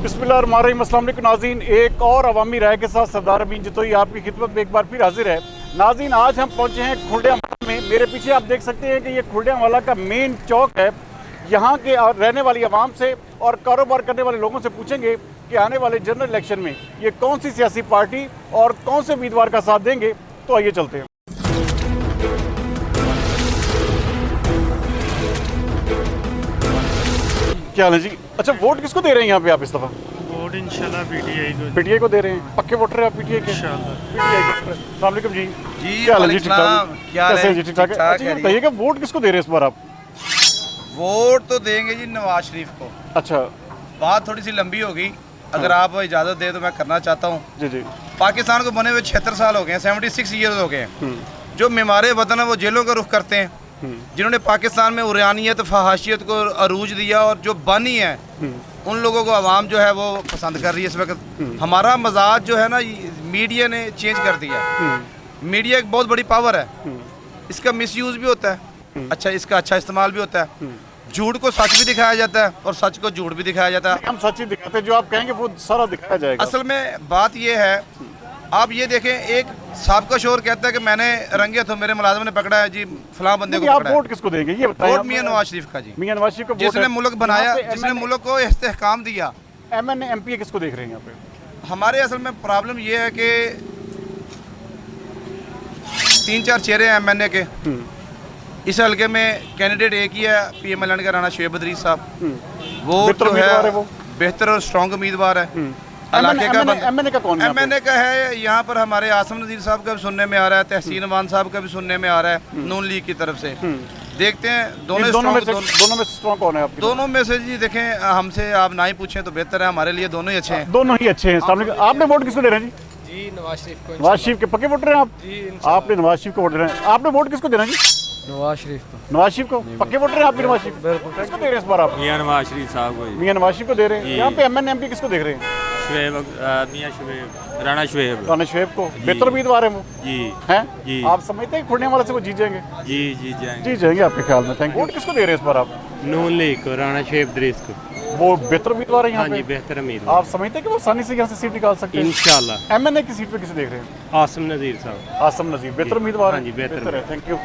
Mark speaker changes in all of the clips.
Speaker 1: बिस्मिल्लाहिर्रहमानिर्रहीम। अस्सलाम वालेकुम नाज़रीन, एक और अवामी राय के साथ सरदार अमीन जतोई आपकी खिदमत में एक बार फिर हाजिर है। नाज़रीन, आज हम पहुंचे हैं खुर्डियावाला में। मेरे पीछे आप देख सकते हैं कि ये खुर्डियावाला का मेन चौक है। यहाँ के रहने वाली आवाम से और कारोबार करने वाले लोगों से पूछेंगे कि आने वाले जनरल इलेक्शन में ये कौन सी सियासी पार्टी और कौन से उम्मीदवार का साथ देंगे। तो आइए चलते हैं। क्या हाल है जी? अच्छा, वोट किसको दे रहे हैं यहाँ पे आप इस दफ़ा?
Speaker 2: वोट इंशाल्लाह पीटीआई को।
Speaker 1: पीटीआई को दे रहे हैं? पक्के वोटर हैं आप पीटीआई के?
Speaker 2: इंशाल्लाह।
Speaker 1: पीटीआई के। अस्सलाम वालेकुम जी।
Speaker 3: जी
Speaker 1: क्या हाल है जी? ठीक ठाक?
Speaker 3: क्या
Speaker 1: कैसे हैं जी? ठीक ठाक है? अच्छा, ये बताइए कि वोट किसको दे रहे हैं इस बार आप?
Speaker 3: वोट तो देंगे जी नवाज शरीफ को।
Speaker 1: अच्छा
Speaker 3: बात थोड़ी सी लंबी होगी, अगर आप इजाज़त दे तो मैं करना चाहता हूँ।
Speaker 1: जी जी।
Speaker 3: पाकिस्तान को बने हुए 76 साल हो गए हैं, 76 ईयर्स हो गए हैं। जो मेमारे वतन है वो जेलों का रुख करते हैं, जिन्होंने पाकिस्तान में उरियानियत फहाशियत को अरूज दिया, और जो बानी है उन लोगों को आवाम जो है वो पसंद कर रही है इस वक्त। हमारा मजाज जो है ना, मीडिया ने चेंज कर दिया। मीडिया एक बहुत बड़ी पावर है, इसका मिसयूज भी होता है, अच्छा इसका अच्छा इस्तेमाल भी होता है। झूठ को सच भी दिखाया जाता है और सच को झूठ भी दिखाया जाता है।
Speaker 1: हम सच ही दिखाते हैं, जो आप कहेंगे वो सारा दिखाया जाएगा।
Speaker 3: असल में बात यह है, आप ये देखें, एक साबका शोर कहता है कि मैंने रंगे हाथों मेरे मुलाजिम ने पकड़ा है जी, फलां बंदे को
Speaker 1: आप
Speaker 3: पकड़ा है।
Speaker 1: वोट किसको देंगे ये बताएं?
Speaker 3: वोट मियां नवाज शरीफ का जी,
Speaker 1: मियां नवाज शरीफ को वोट
Speaker 3: जिसने
Speaker 1: है।
Speaker 3: मुल्क बनाया,
Speaker 1: यहाँ पे
Speaker 3: जिसने
Speaker 1: MNA
Speaker 3: मुल्क को इस्तेहकाम दिया।
Speaker 1: MNA MPA किसको देख रहे हैं यहाँ पे?
Speaker 3: हमारे असल में प्रॉब्लम ये है कि 3-4 चेहरे हैं MNA के। इस हल्के में कैंडिडेट एक ही है, PMLN का राणा शुएब अदरीस साहब। वो
Speaker 1: बेहतर
Speaker 3: जो
Speaker 1: उम्मीदवार है
Speaker 3: है
Speaker 1: वो।
Speaker 3: बेहतर और स्ट्रॉन्ग उम्मीदवार है। इलाके का
Speaker 1: MNA का कौन है?
Speaker 3: MNA का है यहाँ पर हमारे आसम नज़ीर साहब का भी सुनने में आ रहा है, तहसीन अमान साहब का भी सुनने में आ रहा है, नून लीग की तरफ से। देखते हैं दोनों
Speaker 1: में स्ट्रॉन्ग कौन है आपके?
Speaker 3: दोनों में से जी देखें, हमसे आप ना ही पूछें तो बेहतर है, हमारे लिए दोनों ही अच्छे हैं।
Speaker 1: दोनों ही अच्छे हैं। आपने वोट किसको दे रहे हैं जी?
Speaker 4: जी नवाज शरीफ को।
Speaker 1: नवाज शरीफ के पक्के वोटर हैं आप?
Speaker 4: जी
Speaker 1: आपने नवाज शरीफ को वोट दे रहे हैं। आपने वोट किसको देना जी?
Speaker 4: नवाज शरीफ को।
Speaker 1: नवाज शरीफ को पक्के वोटर हैं आप भी? नवाज शरीफ
Speaker 4: बिल्कुल।
Speaker 1: किसको दे रहे हैं इस बार आप?
Speaker 5: मियां नवाज शरीफ साहब को।
Speaker 1: मियां नवाज शरीफ को दे रहे हैं। यहाँ पे MNA MPA किसको देख रहे हैं?
Speaker 5: शुएब, मियां शुएब, राणा शुएब।
Speaker 1: राणा शुएब को। बेहतर उम्मीदवार है वो
Speaker 5: जी
Speaker 1: हैं?
Speaker 5: जी।
Speaker 1: आप समझते हैं खुड़ने वाले से वो जीत जाएंगे?
Speaker 5: जी जी जाएंगे।
Speaker 1: जीत जाएंगे आपके ख्याल में? Thank you. वोट किसको दे रहे हैं इस बार आप?
Speaker 5: नून लीग को, राणा शुएब अदरीस को।
Speaker 1: वो बेहतर उम्मीदवार है यहाँ
Speaker 5: हाँ जी,
Speaker 1: पे?
Speaker 5: बेहतर उम्मीद।
Speaker 1: आप समझते हैं कि वो आसानी से यहाँ से सीट निकाल सकते हैं?
Speaker 5: इंशाल्लाह।
Speaker 1: MNA की सीट पे किसे देख रहे हैं?
Speaker 5: आसम नज़ीर साहब।
Speaker 1: आसम नज़ीर बेहतर उम्मीदवार
Speaker 5: हाँ जी, बेहतर
Speaker 1: है। Thank you.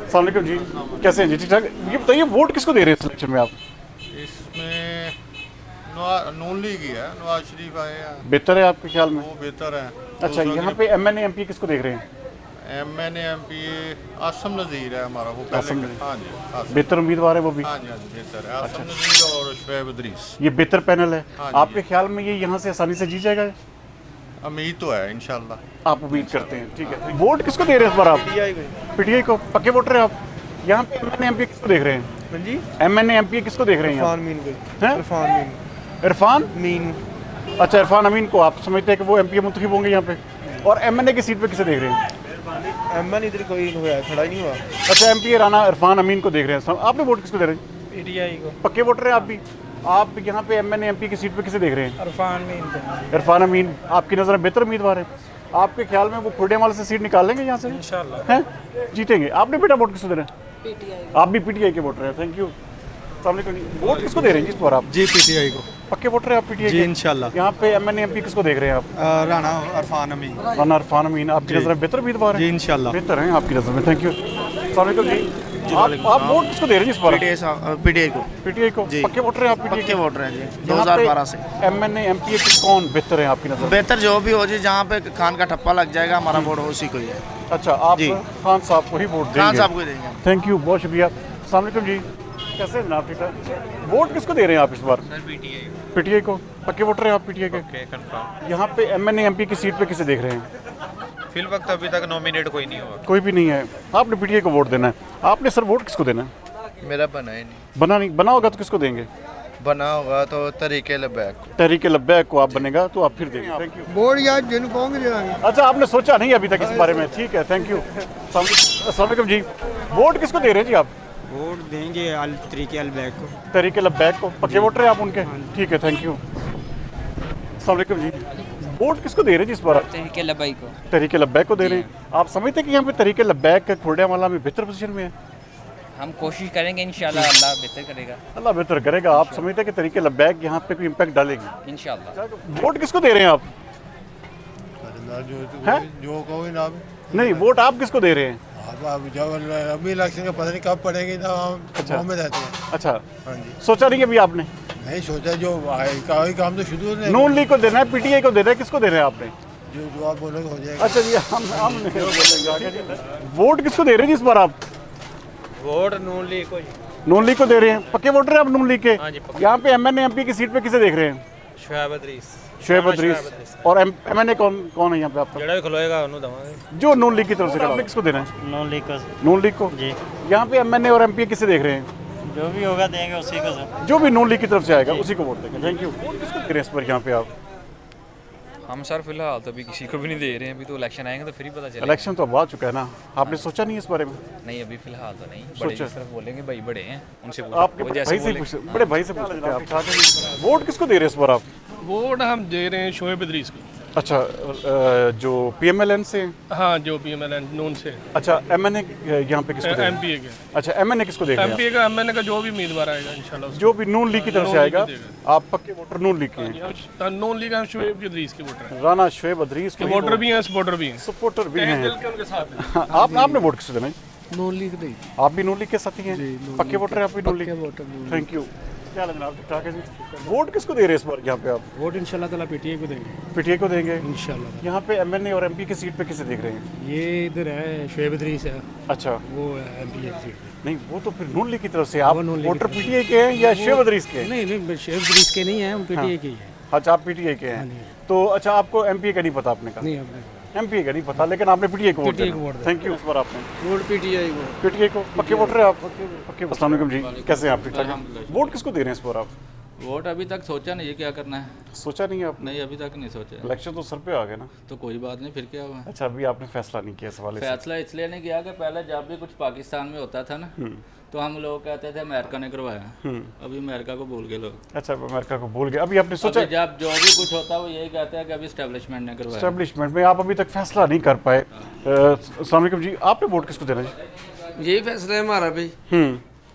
Speaker 1: अस्सलाम वालेकुम जी, कैसे हैं जी? ठीक ठाक। ये बताइए, वोट किसको दे रहे हैं सिलेक्शन में आप?
Speaker 2: इसमें नून लीग ही है, नवाज शरीफ आए हैं,
Speaker 1: बेहतर है आपके ख्याल में?
Speaker 2: वो बेहतर है।
Speaker 1: अच्छा, यहाँ पे MNA MPA किसको देख रहे हैं?
Speaker 2: MNA MPA आसम नज़ीर है हमारा, वो
Speaker 1: आसम
Speaker 2: पहले।
Speaker 1: नज़ीर।
Speaker 2: हाँ जी, आसम।
Speaker 1: बेहतर उम्मीदवार है वो भी?
Speaker 2: हाँ जी, हाँ जी, बेहतर है आसम नज़ीर और शुएब अदरीस।
Speaker 1: ये बेहतर पैनल है।
Speaker 2: हाँ जी।
Speaker 1: आपके ख्याल में ये यहाँ से आसानी से जीत जाएगा?
Speaker 2: उम्मीद तो है इंशाल्लाह।
Speaker 1: आप उम्मीद करते हैं? ठीक है। वोट किसको दे रहे हैं इस बार आप? PTI को। पक्के वोटर हैं आप? यहाँ पे MNA MPA किसको देख रहे हैं
Speaker 4: जी
Speaker 1: MNA MPA किसको देख रहे हैं?
Speaker 4: इरफान मीन को।
Speaker 1: हैं?
Speaker 4: इरफान मीन।
Speaker 1: इरफान
Speaker 4: मीन।
Speaker 1: अच्छा, इरफान अमीन को आप समझते हैं कि वो MPA मुंतखब होंगे यहाँ पे? और MNA की सीट पे किसे देख रहे हैं?
Speaker 4: MNA इधर कोई नहीं हुआ, खड़ा ही नहीं हुआ।
Speaker 1: अच्छा, MPA राणा इरफान अमीन को देख रहे हैं। आपने वोट किसको दे रहे हैं?
Speaker 4: पीटीआई को।
Speaker 1: पक्के वोटर हैं आप भी? आप यहाँ पे MNA MPA की सीट पे किसे देख रहे हैं?
Speaker 4: इरफान मीन को।
Speaker 1: इरफान अमीन आपकी नज़र में बेहतर उम्मीदवार है। आपके ख्याल में वो खुर्डियावाला से सीट निकाल लेंगे यहाँ से?
Speaker 4: इंशाल्लाह।
Speaker 1: हैं? जीतेंगे। आपने बेटा वोट किसको दे रहे हैं? आप भी PTI के वोटर हैं। Thank you. अस्सलाम वालेकुम। वोट किसको दे रहे हैं जिस पर आप?
Speaker 4: जी पीटीआई को।
Speaker 1: पक्के वोटर हैं आप PTI
Speaker 4: जी
Speaker 1: के?
Speaker 4: इंशाल्लाह।
Speaker 1: यहाँ पे MNA MPA किसको देख रहे हैं आप?
Speaker 4: राणा इरफान अमीन।
Speaker 1: राणा इरफान अमीन आपकी नज़र में बेहतर उम्मीदवार है?
Speaker 4: जी इंशाल्लाह।
Speaker 1: बेहतर है आपकी नज़र में। Thank you. अस्सलाम वालेकुम जी। आप वोट किसको दे रहे हैं जिस पर?
Speaker 4: पीटीआई को।
Speaker 1: PTI को। पक्के वोटर हैं आप PTI
Speaker 4: पक्के
Speaker 1: के?
Speaker 4: वोटर हैं जी,
Speaker 1: 2012
Speaker 4: 2012 से।
Speaker 1: MNA MPA के कौन बेहतर है आपकी नज़र में?
Speaker 4: बेहतर जो भी हो जी, जहाँ पे खान का ठप्पा लग जाएगा, हमारा वोट उसी को ही है।
Speaker 1: अच्छा, आप
Speaker 4: जी।
Speaker 1: खान साहब को ही वोट देंगे?
Speaker 4: खान साहब को ही देंगे।
Speaker 1: थैंक यू, बहुत शुक्रिया। अस्सलाम वालेकुम जी, कैसे हैं जनाब? ठीक है। वोट किसको दे रहे हैं आप इस बार? PTI को। पक्के वोटर हैं आप PTI के?
Speaker 6: कंफर्म।
Speaker 1: यहाँ पे MNA MPA की सीट पे किसे देख रहे हैं?
Speaker 6: फिल वक्त अभी तक नॉमिनेट कोई नहीं हुआ।
Speaker 1: कोई भी नहीं है। आपने PTI को वोट देना है। आपने सर वोट किसको देना है?
Speaker 6: मेरा बना ही नहीं।
Speaker 1: बना नहीं? बना होगा तो किसको देंगे?
Speaker 6: बना होगा तो तरीके लबैक।
Speaker 1: तहरीक लब्बैक को आप बनेगा तो आप फिर देंगे। Thank you.
Speaker 4: वोट यार जिन कहोगे देंगे।
Speaker 1: अच्छा, आपने सोचा नहीं अभी तक इस बारे में? ठीक है, थैंक यू। अस्सलाम वालेकुम जी, वोट किसको दे रहे हैं जी आप?
Speaker 7: वोट देंगे तरीके अलबैक को।
Speaker 1: तहरीक लब्बैक को। पक्के वोटर हैं आप उनके? ठीक है, थैंक यू। अस्सलाम वालेकुम जी, वोट किसको दे रहे हैं जिस बार?
Speaker 8: तहरीके लब्बैक को।
Speaker 1: तहरीके लब्बैक को दे रहे हैं। आप समझते हैं कि यहाँ पे तहरीके लब्बैक खुर्डियावाला में बेहतर पोजीशन में है?
Speaker 8: हम कोशिश करेंगे इंशाल्लाह, अल्लाह बेहतर करेगा
Speaker 1: अल्लाह बेहतर करेगा। आप समझते हैं कि तरीके लब्बैक यहाँ पे कोई इम्पैक्ट डालेगी?
Speaker 8: इंशाल्लाह।
Speaker 1: वोट किसको दे रहे हैं आप? हैं?
Speaker 2: जो कोई नाम
Speaker 1: नहीं, वोट आप किसको दे रहे हैं?
Speaker 2: अब जब अभी इलेक्शन का पता नहीं कब पड़ेगी ना, हम
Speaker 1: अच्छा।
Speaker 2: गाँव में रहते हैं।
Speaker 1: अच्छा,
Speaker 2: हाँ जी,
Speaker 1: सोचा नहीं अभी आपने?
Speaker 2: नहीं सोचा, जो काम तो शुरू है,
Speaker 1: नून लीग को देना है, पीटीआई को देना है, किसको दे रहे हैं आपने?
Speaker 2: जो आप बोलोगे हो जाएगा।
Speaker 1: अच्छा जी, हम नहीं बोलेंगे आगे जी। वोट किसको दे रहे हैं जी इस बार आप?
Speaker 5: वोट नून लीग को
Speaker 1: नून लीग को दे रहे हैं। पक्के वोटर हैं आप नून लीग के? यहाँ पे एमएनए एमपी की सीट पे किसे देख रहे हैं?
Speaker 5: शोएब अदरीस
Speaker 1: शोएब अदरीस। और एमएनए कौन है यहाँ पे आपका?
Speaker 5: ਜਿਹੜਾ ਵੀ ਖਲੋਏਗਾ ਉਹਨੂੰ ਦਵਾਂਗੇ
Speaker 1: जो नून लीग की तरफ से खड़ा है, किसको देना है?
Speaker 5: नून लीग को
Speaker 1: नून लीग को
Speaker 5: जी,
Speaker 1: यहाँ पे एमएनए और एमपी किसे देख रहे हैं?
Speaker 5: जो भी होगा देंगे उसी को सर।
Speaker 1: जो भी नून लीग की तरफ से आएगा उसी को वोट देंगे। Thank you. वोट किसको दे रहे हैं इस पर यहाँ पे आप?
Speaker 8: हम सर फिलहाल तो अभी किसी को भी नहीं दे रहे हैं, अभी तो इलेक्शन आएंगे तो फिर ही पता चलेगा।
Speaker 1: इलेक्शन तो अब आ चुका है ना, आपने सोचा नहीं इस बारे में?
Speaker 8: नहीं अभी फिलहाल तो नहीं, बड़े
Speaker 1: सोचा।
Speaker 8: की तरफ बोलेंगे, भाई बड़े हैं उनसे
Speaker 1: आपके
Speaker 8: वो
Speaker 1: बड़े
Speaker 8: जैसे
Speaker 1: भाई से
Speaker 8: बोलेंगे।
Speaker 1: पूछ, बड़े भाई से पूछ सकते हैं आप। वोट किसको दे रहे हैं इस बार आप?
Speaker 9: वोट हम दे रहे हैं शोएब इदरीस को।
Speaker 1: अच्छा, जो पीएमएलएन से?
Speaker 9: हाँ, जो पीएमएलएन नून से।
Speaker 1: अच्छा, एमएनए यहाँ पे किसको दे रहे हैं?
Speaker 9: एमपीए के।
Speaker 1: अच्छा, एमएनए किसको देख रहे हैं?
Speaker 9: एमपीए का एमएनए का जो भी उम्मीदवार आएगा इंशाल्लाह
Speaker 1: जो भी नून लीग की तरफ से
Speaker 9: नून लीग
Speaker 1: आएगा।
Speaker 9: को देगा।
Speaker 1: आप पक्के वोटर नून लीग के हैं?
Speaker 9: नून लीग हम शोएब इदरीस के वोटर हैं।
Speaker 1: राना शोएब अदरीस के
Speaker 9: वोटर भी हैं, सपोर्टर भी हैं।
Speaker 1: सपोर्टर भी
Speaker 9: तहे
Speaker 1: हैं।
Speaker 9: दिल के उनके साथ हैं।
Speaker 1: आपने वोट किसको देना है?
Speaker 7: नून लीग नहीं।
Speaker 1: आप भी नून लीग के साथी हैं? पक्के वोटर हैं आप भी नून लीग? Thank you. क्या हाल है जनाब, ठीक ठाक है जी? वोट किसको दे रहे हैं इस बार यहाँ पे आप?
Speaker 7: वोट इंशाल्लाह ताला पीटीआई को देंगे।
Speaker 1: पीटीआई को देंगे
Speaker 7: इंशाल्लाह।
Speaker 1: यहाँ पे एमएनए और एमपी की सीट पे किसे देख रहे हैं?
Speaker 7: ये इधर है शोएब इदरीस है,
Speaker 1: अच्छा,
Speaker 7: वो एमपीए की सीट पे।
Speaker 1: नहीं वो तो फिर नून लीग की तरफ से। आप
Speaker 7: वो नून लीग की
Speaker 1: वोटर
Speaker 7: तरफ से।
Speaker 1: पीटीआई के हैं या शोएब अदरीस के हैं?
Speaker 7: नहीं, शोएब इदरीस के नहीं है, वो पीटीआई के ही है।
Speaker 1: अच्छा, आप पीटीआई के हैं। तो अच्छा, आपको एमपी का नहीं पता आपने कहा?
Speaker 7: नहीं, आपने
Speaker 1: एमपी का नहीं पता, लेकिन आपने पीटीआई को वोट
Speaker 7: PTA को
Speaker 1: दिया।
Speaker 7: वोट दिया।
Speaker 1: Thank you. इस बार आपने
Speaker 7: वोट पीटीआई को।
Speaker 1: पीटीआई को। पक्के वोटर हैं आप? पक्के। अस्सलाम वालेकुम जी, कैसे हैं आप? ठीक ठाक हैं? वोट किसको दे रहे हैं इस बार आप?
Speaker 8: वोट अभी तक सोचा नहीं है क्या करना है।
Speaker 1: सोचा नहीं है आपने?
Speaker 8: नहीं अभी तक नहीं सोचा।
Speaker 1: इलेक्शन तो सर पे आ गए ना।
Speaker 8: तो कोई बात नहीं, फिर क्या हुआ।
Speaker 1: अच्छा, अभी आपने फैसला नहीं किया सवाल से?
Speaker 8: फैसला इसलिए नहीं किया कि पहले जब भी कुछ पाकिस्तान में होता था ना, तो हम लोग कहते थे अमेरिका ने करवाया। अभी अमेरिका को भूल गए लोग।
Speaker 1: अच्छा, अमेरिका को भूल गए। अभी आपने सोचा?
Speaker 8: अभी जब जो भी कुछ होता है वो यही कहते हैं कि अभी एस्टेब्लिशमेंट ने करवाया।
Speaker 1: एस्टेब्लिशमेंट में आप अभी तक फैसला नहीं कर पाए। अस्सलाम वालेकुम जी, आपने वोट किसको देना जी?
Speaker 7: यही फैसला है हमारा भी,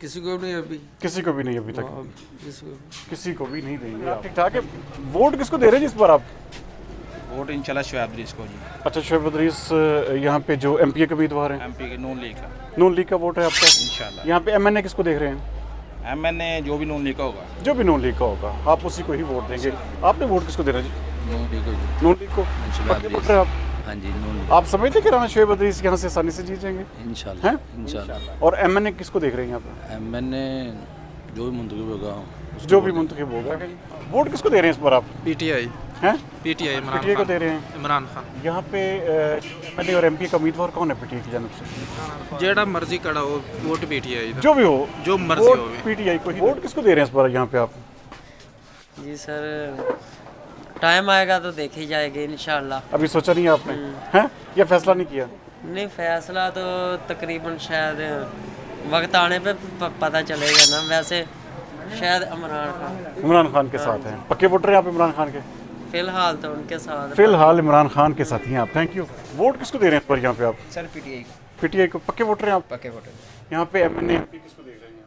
Speaker 7: किसी को नहीं अभी।
Speaker 1: किसी को भी नहीं अभी तक?
Speaker 7: किसी
Speaker 1: किसी को भी नहीं देंगे आप। ठीक ठाक है। वोट किसको दे रहे हैं जिस पर आप?
Speaker 4: वोट इंशाल्लाह शोएब इदरीस को जी।
Speaker 1: अच्छा, शोएब अदरीस यहाँ पे जो एमपीए के उम्मीदवार हैं?
Speaker 4: एमपी के नून लीग का
Speaker 1: नून लीग का वोट है आपका?
Speaker 4: इंशाल्लाह।
Speaker 1: यहाँ पे एमएनए किसको देख रहे हैं?
Speaker 4: एमएनए जो भी नून लीग का होगा।
Speaker 1: जो भी नून लीग का होगा आप उसी को ही वोट देंगे। आपने वोट किसको देना जी?
Speaker 8: नून लीग को जी।
Speaker 1: नून लीग को। पक्के वोटर हैं आप?
Speaker 8: हाँ जी, नून लीग
Speaker 1: आप समझते कि राना शोएब अदरीस यहाँ से आसानी से जीत जाएंगे?
Speaker 8: इंशाल्लाह।
Speaker 1: हैं?
Speaker 8: इंशाल्लाह।
Speaker 1: और एमएनए किसको देख रहे हैं यहाँ पे?
Speaker 8: मैंने जो भी मुंतखब होगा
Speaker 1: जो भी मुंतखब होगा। वोट किसको दे रहे हैं इस बार आप?
Speaker 4: पीटीआई
Speaker 1: हैं?
Speaker 4: पीटीआई
Speaker 1: पीटीआई को दे रहे हैं।
Speaker 4: इमरान खान
Speaker 1: यहाँ पे एमएनए और एमपी का उम्मीदवार कौन है पीटीआई की जानब से?
Speaker 4: जेड़ा मर्जी कड़ा हो वोट पीटीआई
Speaker 1: जो भी हो,
Speaker 4: जो मर्जी
Speaker 1: वोट
Speaker 4: होवे।
Speaker 1: पीटीआई को ही। वोट किसको दे रहे हैं इस बार यहाँ पे आप?
Speaker 10: जी सर, टाइम आएगा तो देखी जाएगी इंशाल्लाह।
Speaker 1: अभी सोचा नहीं है आपने? हैं? या फैसला नहीं किया?
Speaker 10: नहीं, फैसला तो तकरीबन शायद वक्त आने पे पता चलेगा ना। वैसे शायद
Speaker 1: इमरान खान के साथ हैं। पक्के वोटर हैं आप इमरान खान के?
Speaker 10: फिलहाल तो उनके साथ।
Speaker 1: फिलहाल इमरान खान के साथ ही हैं आप। Thank you. वोट किसको दे रहे हैं इस पर यहाँ पे आप?
Speaker 4: सर पीटीआई को।
Speaker 1: पीटीआई को। पक्के वोटर हैं आप?
Speaker 4: पक्के वोटर।
Speaker 1: यहाँ पे एमएनए एमपी किसको देख रहे हैं?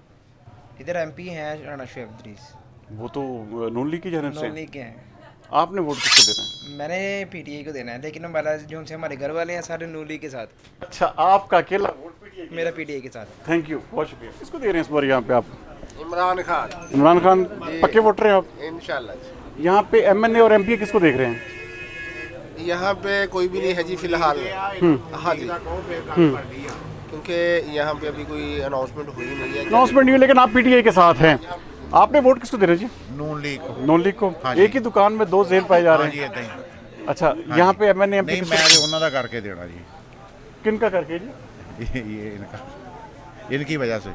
Speaker 4: इधर एमपी हैं राना शोएब इदरीस।
Speaker 1: वो तो नून लीग की जानब से।
Speaker 4: नून लीग के हैं।
Speaker 1: आपने वोट किसको देना है?
Speaker 4: मैंने पीटीआई को देना है, लेकिन हमारा जो उनसे हमारे घर वाले हैं सारे नून लीग के साथ।
Speaker 1: अच्छा, आपका अकेला वोट पीटीआई?
Speaker 4: मेरा पीटीआई के साथ।
Speaker 1: थैंक यू, बहुत शुक्रिया। किसको दे रहे हैं इस बार यहाँ पे आप?
Speaker 2: इमरान खान।
Speaker 1: इमरान खान। पक्के वोटर हैं आप?
Speaker 2: इंशाल्लाह।
Speaker 1: यहाँ पे एमएनए और एमपी किसको देख रहे हैं?
Speaker 2: यहाँ पे कोई भी नहीं है जी फिलहाल। हाँ जी, क्योंकि यहाँ पे अभी कोई अनाउंसमेंट हुई नहीं है।
Speaker 1: अनाउंसमेंट नहीं हुई, लेकिन आप पीटीआई के साथ हैं। आपने वोट किसको दे रहे हैं जी?
Speaker 2: नून लीग को।
Speaker 1: नून लीग को।
Speaker 2: हाँ जी।
Speaker 1: एक ही दुकान में दो जेल पाए जा रहे
Speaker 2: जी
Speaker 1: हैं।
Speaker 2: इदां ही।
Speaker 1: अच्छा, यहाँ पे एमएनए एमपी
Speaker 2: नहीं, मैं तो उन्हों का करके देना जी।
Speaker 1: किनका करके जी?
Speaker 2: ये इनकी वजह से।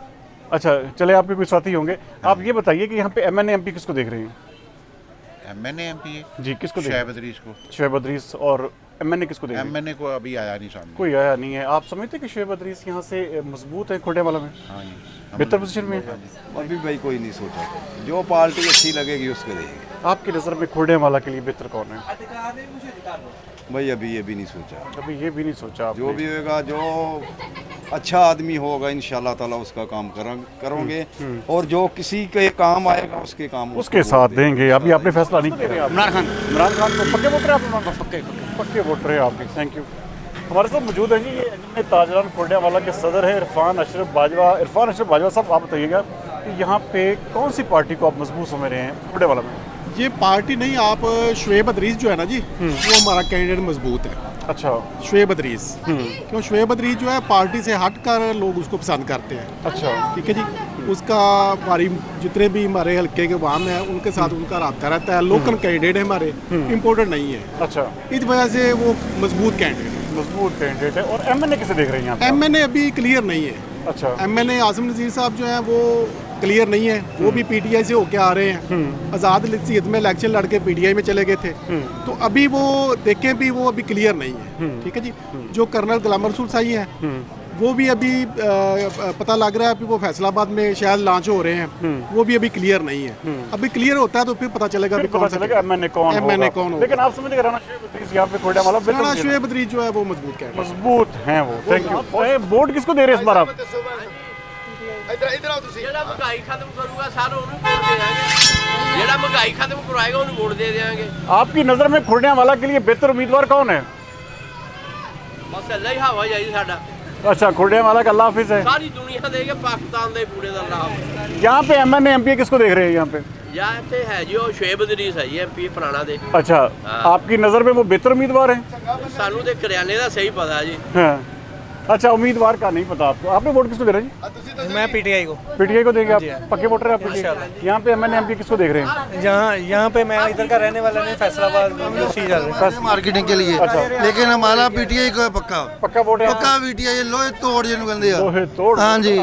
Speaker 1: अच्छा, चले आपके कोई साथी होंगे। आप ये बताइए कि यहाँ पे एमएनए एमपी किसको देख रहे हैं?
Speaker 2: एमएनए एमपी
Speaker 1: जी, किसको देख?
Speaker 2: शोएब इदरीस को।
Speaker 1: शोएब अदरीस। और एमएनए किसको देख रहे हैं?
Speaker 2: एमएनए को अभी आया नहीं सामने।
Speaker 1: कोई आया नहीं है। आप समझते कि शोएब अदरीस यहाँ से मजबूत है खुर्डे वाला में?
Speaker 2: हाँ जी,
Speaker 1: बेहतर पोजीशन में?
Speaker 11: अभी भाई कोई नहीं सोचा, जो पार्टी अच्छी लगेगी उसको देंगे।
Speaker 1: आपकी नज़र में खुर्डियावाला के लिए बेहतर कौन है?
Speaker 3: भाई अभी ये भी नहीं सोचा,
Speaker 1: अभी ये भी नहीं सोचा
Speaker 3: जो भी होगा, जो अच्छा आदमी होगा इंशाल्लाह ताला उसका काम करोगे, और जो किसी के काम आएगा उसके काम
Speaker 1: उसके साथ देंगे। अभी आपने फैसला नहीं किया? इमरान खान को पक्के वोटर है आप? पक्के वोटर है आपके। Thank you. हमारे साथ मौजूद हैं जी ये एमएनए ताजरान खुर्डियावाला के सदर है इरफान अशरफ बाजवा। इरफान अशरफ बाजवा साहब, आप बताइएगा कि यहाँ पे कौन सी पार्टी को आप मजबूत समझ रहे हैं खुर्डियावाला में?
Speaker 11: ये पार्टी नहीं, आप शुएब अदरीस जो है ना जी, वो हमारा कैंडिडेट मजबूत है।
Speaker 1: अच्छा,
Speaker 11: शुएब अदरीस, क्यों शुएब अदरीस जो है पार्टी से हट कर लोग उसको पसंद करते हैं।
Speaker 1: अच्छा,
Speaker 11: ठीक है जी। उसका हमारी जितने भी हमारे हल्के के वाम हैं उनके साथ उनका रब्ता रहता है। लोकल कैंडिडेट है हमारे, इम्पोर्टेंट नहीं है।
Speaker 1: अच्छा,
Speaker 11: इस वजह से वो मजबूत कैंडिडेट
Speaker 1: है। और एमएनए किसे देख रहे हैं यहाँ पे?
Speaker 11: एमएनए अभी क्लियर नहीं है।
Speaker 1: अच्छा,
Speaker 11: एमएनए आसिम नज़ीर साहब जो हैं वो क्लियर नहीं है। वो भी पीटीआई से होके आ रहे हैं। आज़ाद सीट में इलेक्शन लड़के पीटीआई में चले गए थे। तो अभी वो देखें भी वो अभी क्लियर नहीं है। ठीक है जी। जो कर्नल गुलाम रसूल साही हैं वो भी अभी पता लग रहा है कि वो फैसलाबाद में शायद लॉन्च हो रहे हैं। वो भी अभी क्लियर नहीं है। अभी क्लियर होता है तो फिर पता चलेगा
Speaker 1: एमएनए कौन होगा। लेकिन आप समझ राणा यहाँ पे खुर्डियावाला
Speaker 11: राणा शुएब अदरीस जो है वो मजबूत
Speaker 1: हैं वो। Thank you. वोट किसको दे रहे हैं इस बार आप?
Speaker 2: महंगाई खत्म करूंगा सारा वोट दे देंगे। जेड़ा महंगाई खत्म करवाएगा उन्हें वोट दे देंगे।
Speaker 1: आपकी नज़र में खुर्डियावाला के लिए बेहतर उम्मीदवार कौन है?
Speaker 2: बस अल्लाह ही हवा जाई साडा।
Speaker 1: अच्छा, खुर्डियावाला का अल्लाह हाफिज़ है।
Speaker 2: सारी दुनिया देगे पाकिस्तान दे पूरे दा अल्लाह।
Speaker 1: यहाँ पे एमएनए एमपी किसको देख रहे हैं यहाँ पे?
Speaker 2: यहाँ पे है जी वो शुएब अदरीस है जी, एमपी पुराना दे।
Speaker 1: अच्छा, आपकी नज़र में वो बेहतर उम्मीदवार है?
Speaker 2: सानू ते करियाने दा सही पता जी।
Speaker 1: हाँ। अच्छा, उम्मीदवार का नहीं पता आपको। आपने वोट किसको दे रहे हैं जी?
Speaker 5: मैं पीटीआई को।
Speaker 1: पीटीआई को देंगे आप? पक्के वोटर है आप पीटीआई? यहाँ पे एमएनए एमपी किसको देख रहे हैं?
Speaker 5: यहाँ पे मैं इधर का रहने वाला नहीं, फैसलाबाद
Speaker 6: मार्केटिंग के लिए। लेकिन हमारा पीटीआई को
Speaker 1: पक्का वोट है?
Speaker 6: पक्का पीटीआई लोहे तोड़ जिन्होंने कहते हैं।
Speaker 1: लोहे तोड़।
Speaker 6: हाँ जी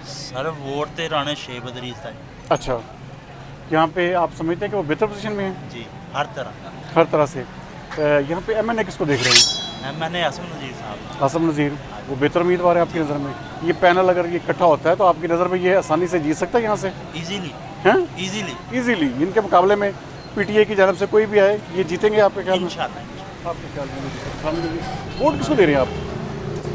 Speaker 5: सर, वोट ते राणा शुएब अदरीस था।
Speaker 1: अच्छा, यहाँ पे आप समझते हैं कि वो बेहतर पोजीशन में है?
Speaker 5: जी, हर
Speaker 1: तरह से। यहाँ पे एमएनए किसको देख रहे हैं?
Speaker 5: मैंने आसिम नज़ीर साहब।
Speaker 1: आसिम नज़ीर वो बेहतर उम्मीदवार है आपकी नज़र में? ये पैनल अगर ये इकट्ठा होता है तो आपकी नज़र में ये आसानी से जीत सकता है यहाँ से? इजीली इनके मुकाबले में पीटीआई की जानब से कोई भी आए ये जीतेंगे आपके ख्याल में? आपके ख्याल में वोट किसको दे रहे हैं आप?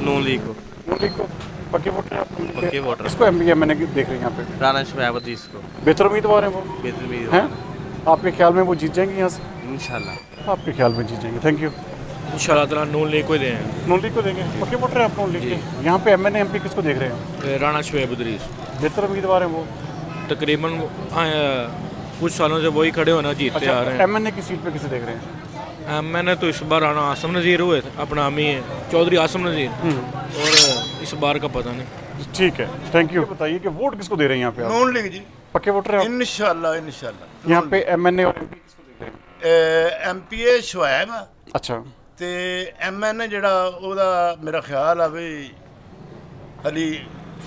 Speaker 5: नून लीग को।
Speaker 1: नून लीग को। पक्के वोटर हैं आप?
Speaker 5: पक्के वोटर।
Speaker 1: किसको एमएनए देख रहे हैं यहाँ पे?
Speaker 5: राणा शुएब अदरीस को।
Speaker 1: बेहतर उम्मीदवार हैं वो?
Speaker 5: बेहतर उम्मीदवार
Speaker 1: हैं। आपके ख्याल में वो जीत जाएंगे यहाँ से?
Speaker 5: इंशाल्लाह।
Speaker 1: आपके ख्याल में जीत जाएंगे। Thank you.
Speaker 9: इंशाल्लाह ताला नून लीग को ही दें।
Speaker 1: नून लीग को देंगे? पक्के वोटर हैं आप नून लीग के? यहाँ पे एमएनए एमपी किसको देख रहे हैं?
Speaker 9: राणा शुएब अदरीस
Speaker 1: बेहतर उम्मीदवार हैं वो?
Speaker 9: तकरीबन कुछ सालों से वही खड़े होना जीतते आ रहे हैं।
Speaker 1: एमएनए की सीट पे किसे देख रहे हैं?
Speaker 9: मैंने तो इस बार राणा आसिम नज़ीर हुए अपना आमी है चौधरी आसिम नज़ीर, और इस बार का पता नहीं।
Speaker 1: ठीक है, थैंक यू। बताइए कि वोट किसको दे रहे हैं यहाँ पे आप?
Speaker 3: नून लीग जी।
Speaker 1: पक्के वोटर हैं आप?
Speaker 3: इंशाल्लाह।
Speaker 1: यहाँ पे एमएनए और एमपी किसको देख रहे हैं?
Speaker 3: एमपीए शुएब
Speaker 1: अच्छा,
Speaker 3: ਤੇ ਐਮਐਨਏ ਜਿਹੜਾ ਉਹਦਾ ਮੇਰਾ ਖਿਆਲ ਆ ਵੀ ਹਲੀ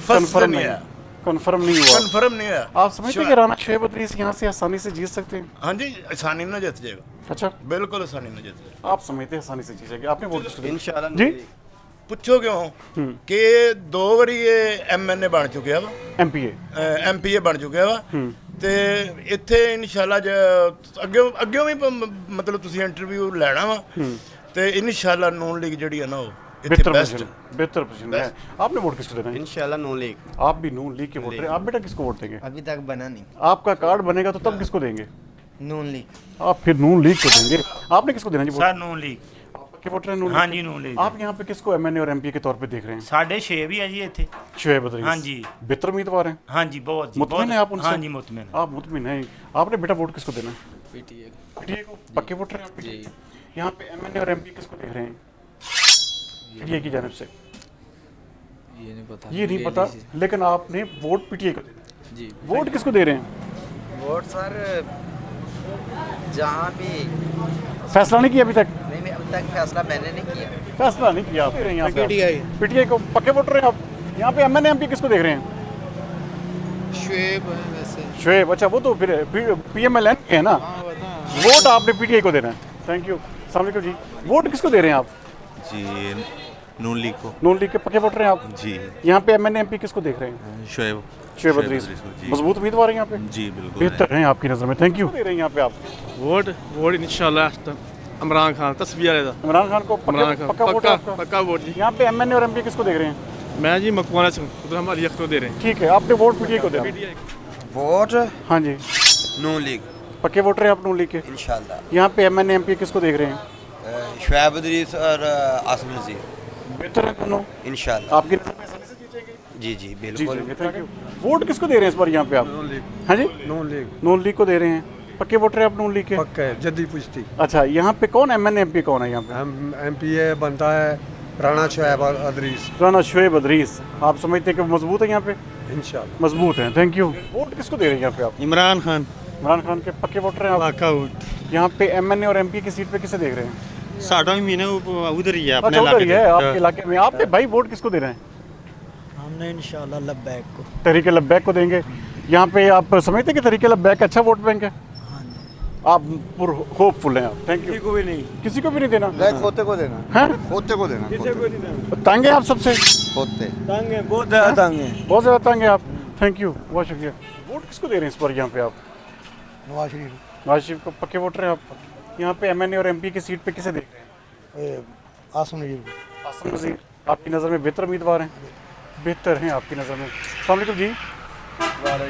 Speaker 1: कंफर्म नहीं है। कंफर्म नहीं हुआ।
Speaker 3: कंफर्म नहीं है।
Speaker 1: आप समझते हैं कि राणा शुएब अदरीस यहाँ से आसानी से जीत सकते हैं?
Speaker 3: हाँ जी, आसानी ना जीत जाएगा।
Speaker 1: अच्छा,
Speaker 3: बिल्कुल आसानी ना जीत जाएगा।
Speaker 1: आप समझते हैं आसानी से जीत जाएगा? आपने वोट किसको दिया?
Speaker 3: इंशाल्लाह
Speaker 1: जी।
Speaker 3: ਪੁੱਛੋ ਕਿਉਂ ਕਿ 2 ਵਾਰੀ ਇਹ ਐਮਐਨਏ ਬਣ ਚੁੱਕਿਆ ਵਾ, ਐਮਪੀਏ ਬਣ ਚੁੱਕਿਆ ਵਾ, ਤੇ ਇੱਥੇ ਇਨਸ਼ਾਅੱਲਾ ਅੱਗੇ ਵੀ ਮਤਲਬ ਤੁਸੀਂ ਇੰਟਰਵਿਊ ਲੈਣਾ ਵਾ, ਤੇ ਇਨਸ਼ਾਅੱਲਾ ਨੂਨ ਲੀਗ ਜਿਹੜੀ ਹੈ ਨਾ ਉਹ
Speaker 1: बेहतर पोजीशन है। आपने वोट किसको देना है?
Speaker 4: इंशाल्लाह नून लीग।
Speaker 1: आप भी नून लीग के वोटर हैं। आप बेटा किसको वोट देंगे?
Speaker 4: अभी तक बना नहीं।
Speaker 1: आपका कार्ड बनेगा तो तब किसको देंगे?
Speaker 4: नून लीग।
Speaker 1: आप फिर नून लीग को देंगे। आपने किसको देना जी वोट?
Speaker 5: सर नून लीग।
Speaker 1: के वोटर हैं नून?
Speaker 5: हाँ जी, नून लीग।
Speaker 1: आप यहाँ पे किसको एमएनए और एमपी के तौर पे देख रहे हैं?
Speaker 5: 6.5 भी है जी इतने।
Speaker 1: शुएब अदरीस।
Speaker 5: हाँ जी।
Speaker 1: बेहतर उम्मीदवार हैं?
Speaker 5: हाँ जी, बहुत।
Speaker 1: मुतमिन है आप उनसे?
Speaker 5: हाँ जी, मुतमिन।
Speaker 1: आप मुतमिन हैं। आपने बेटा वोट किसको देना है? पीटीआई को। पक्के वोटर हैं आप? जी। यहाँ पे एमएनए और एमपी किसको देख रहे हैं पीटीआई की जानब से? ये नहीं पता, लेकिन आपने वोट पीटीआई को देना जी। वोट किसको दे रहे हैं?
Speaker 4: वोट सर जहाँ भी
Speaker 1: फैसला नहीं किया अभी तक?
Speaker 4: नहीं, अभी तक फैसला मैंने नहीं किया।
Speaker 1: फैसला नहीं किया आप? पीटीआई को। पक्के वोटर हैं आप? यहाँ पे एमएनए एमपी किसको देख रहे हैं?
Speaker 7: शुएब है वैसे।
Speaker 1: शुएब। अच्छा, वो तो फिर पीएमएलएन के है ना। वोट आपने पीटीआई को देना है। Thank you. अस्सलाम वालेकुम जी। वोट किसको दे रहे हैं आप?
Speaker 6: जी नून लीग को।
Speaker 1: नून लीग के पक्के वोटर हैं आप?
Speaker 6: जी।
Speaker 1: यहाँ पे एमएनए एमपी किसको देख रहे हैं?
Speaker 6: शुएब।
Speaker 1: शुएब अदरीस मजबूत उम्मीदवार है यहाँ पे?
Speaker 6: जी बिल्कुल
Speaker 1: बेहतर हैं आपकी नज़र में। Thank you. दे रहे हैं यहाँ पे आप?
Speaker 9: वोट इंशाल्लाह इमरान खान तस्वीर है
Speaker 1: इमरान खान को पक्का वोट है आपका?
Speaker 9: पक्का वोट जी।
Speaker 1: यहाँ पे एमएनए और एमपी किसको देख रहे हैं?
Speaker 9: मैं जी मकवाना से हमारी को दे रहे हैं।
Speaker 1: ठीक है, आपने वोट पीटीआई को दिया?
Speaker 3: वोट
Speaker 1: हाँ जी,
Speaker 3: नून लीग
Speaker 1: पक्के वोटर हैं आप नून लीग के?
Speaker 3: इंशाल्लाह।
Speaker 1: यहाँ पे एमएनए एमपी किसको देख रहे हैं?
Speaker 3: शुएब अदरीस और आसिम नज़ीर
Speaker 1: बेहतर है दोनों
Speaker 3: इंशाल्लाह।
Speaker 1: आपकी नज़र में आसानी से जीतेंगे?
Speaker 3: जी जी बिल्कुल।
Speaker 1: Thank you. वोट किसको दे रहे हैं इस बार यहाँ पे आप? नून लीग। हाँ जी, नून लीग को दे रहे हैं। पक्के वोटर हैं आप नून लीग के?
Speaker 11: पक्का है, जद्दी पुश्ती।
Speaker 1: अच्छा, यहाँ पे कौन एमएनए एमपी कौन है यहाँ पे?
Speaker 11: एमपी बनता है राणा शुएब अदरीस
Speaker 1: राणा शुएब अदरीस। आप समझते हैं कि वो मजबूत है यहाँ पे?
Speaker 11: इंशाल्लाह।
Speaker 1: मजबूत है। Thank you. वोट किसको दे रहे हैं यहाँ पे आप?
Speaker 6: इमरान खान
Speaker 1: इमरान खान के पक्के वोटर हैं आप?
Speaker 6: पक्का वोट
Speaker 1: यहाँ पे एमएनए और एमपी की सीट पे किसे देख रहे हैं?
Speaker 6: साडा भी महीने उधर ही है
Speaker 1: अच्छा, उधर ही है आपके इलाके में। आपने भाई वोट किसको दे रहे हैं?
Speaker 5: हमने इंशाल्लाह लब्बैक को।
Speaker 1: तहरीक लब्बैक को देंगे। यहाँ पे आप समझते हैं कि तहरीक लब्बैक अच्छा वोट बैंक है? आप होपफुल हैं आप। Thank you.
Speaker 6: को भी नहीं,
Speaker 1: किसी को भी नहीं देना?
Speaker 6: खोते को देना,
Speaker 1: हैं?
Speaker 6: खोते को देना,
Speaker 1: तंग है आप सबसे?
Speaker 6: खोते
Speaker 5: तंग है, बहुत ज़्यादा तंग है।
Speaker 1: बहुत ज़्यादा तंग है आप। थैंक यू, बहुत शुक्रिया। वोट किसको दे रहे हैं इस बार यहाँ पे आप?
Speaker 11: नवाज शरीफ।
Speaker 1: नवाज शरीफ को पक्के वोटर हैं आप? यहाँ पे एमएनए और एमपी की सीट पे किसे देख रहे हैं?
Speaker 11: आसिम नज़ीर।
Speaker 1: आसिम नज़ीर आपकी नज़र में बेहतर उम्मीदवार हैं? बेहतर हैं आपकी नज़र में। अस्सलाम वालेकुम जी।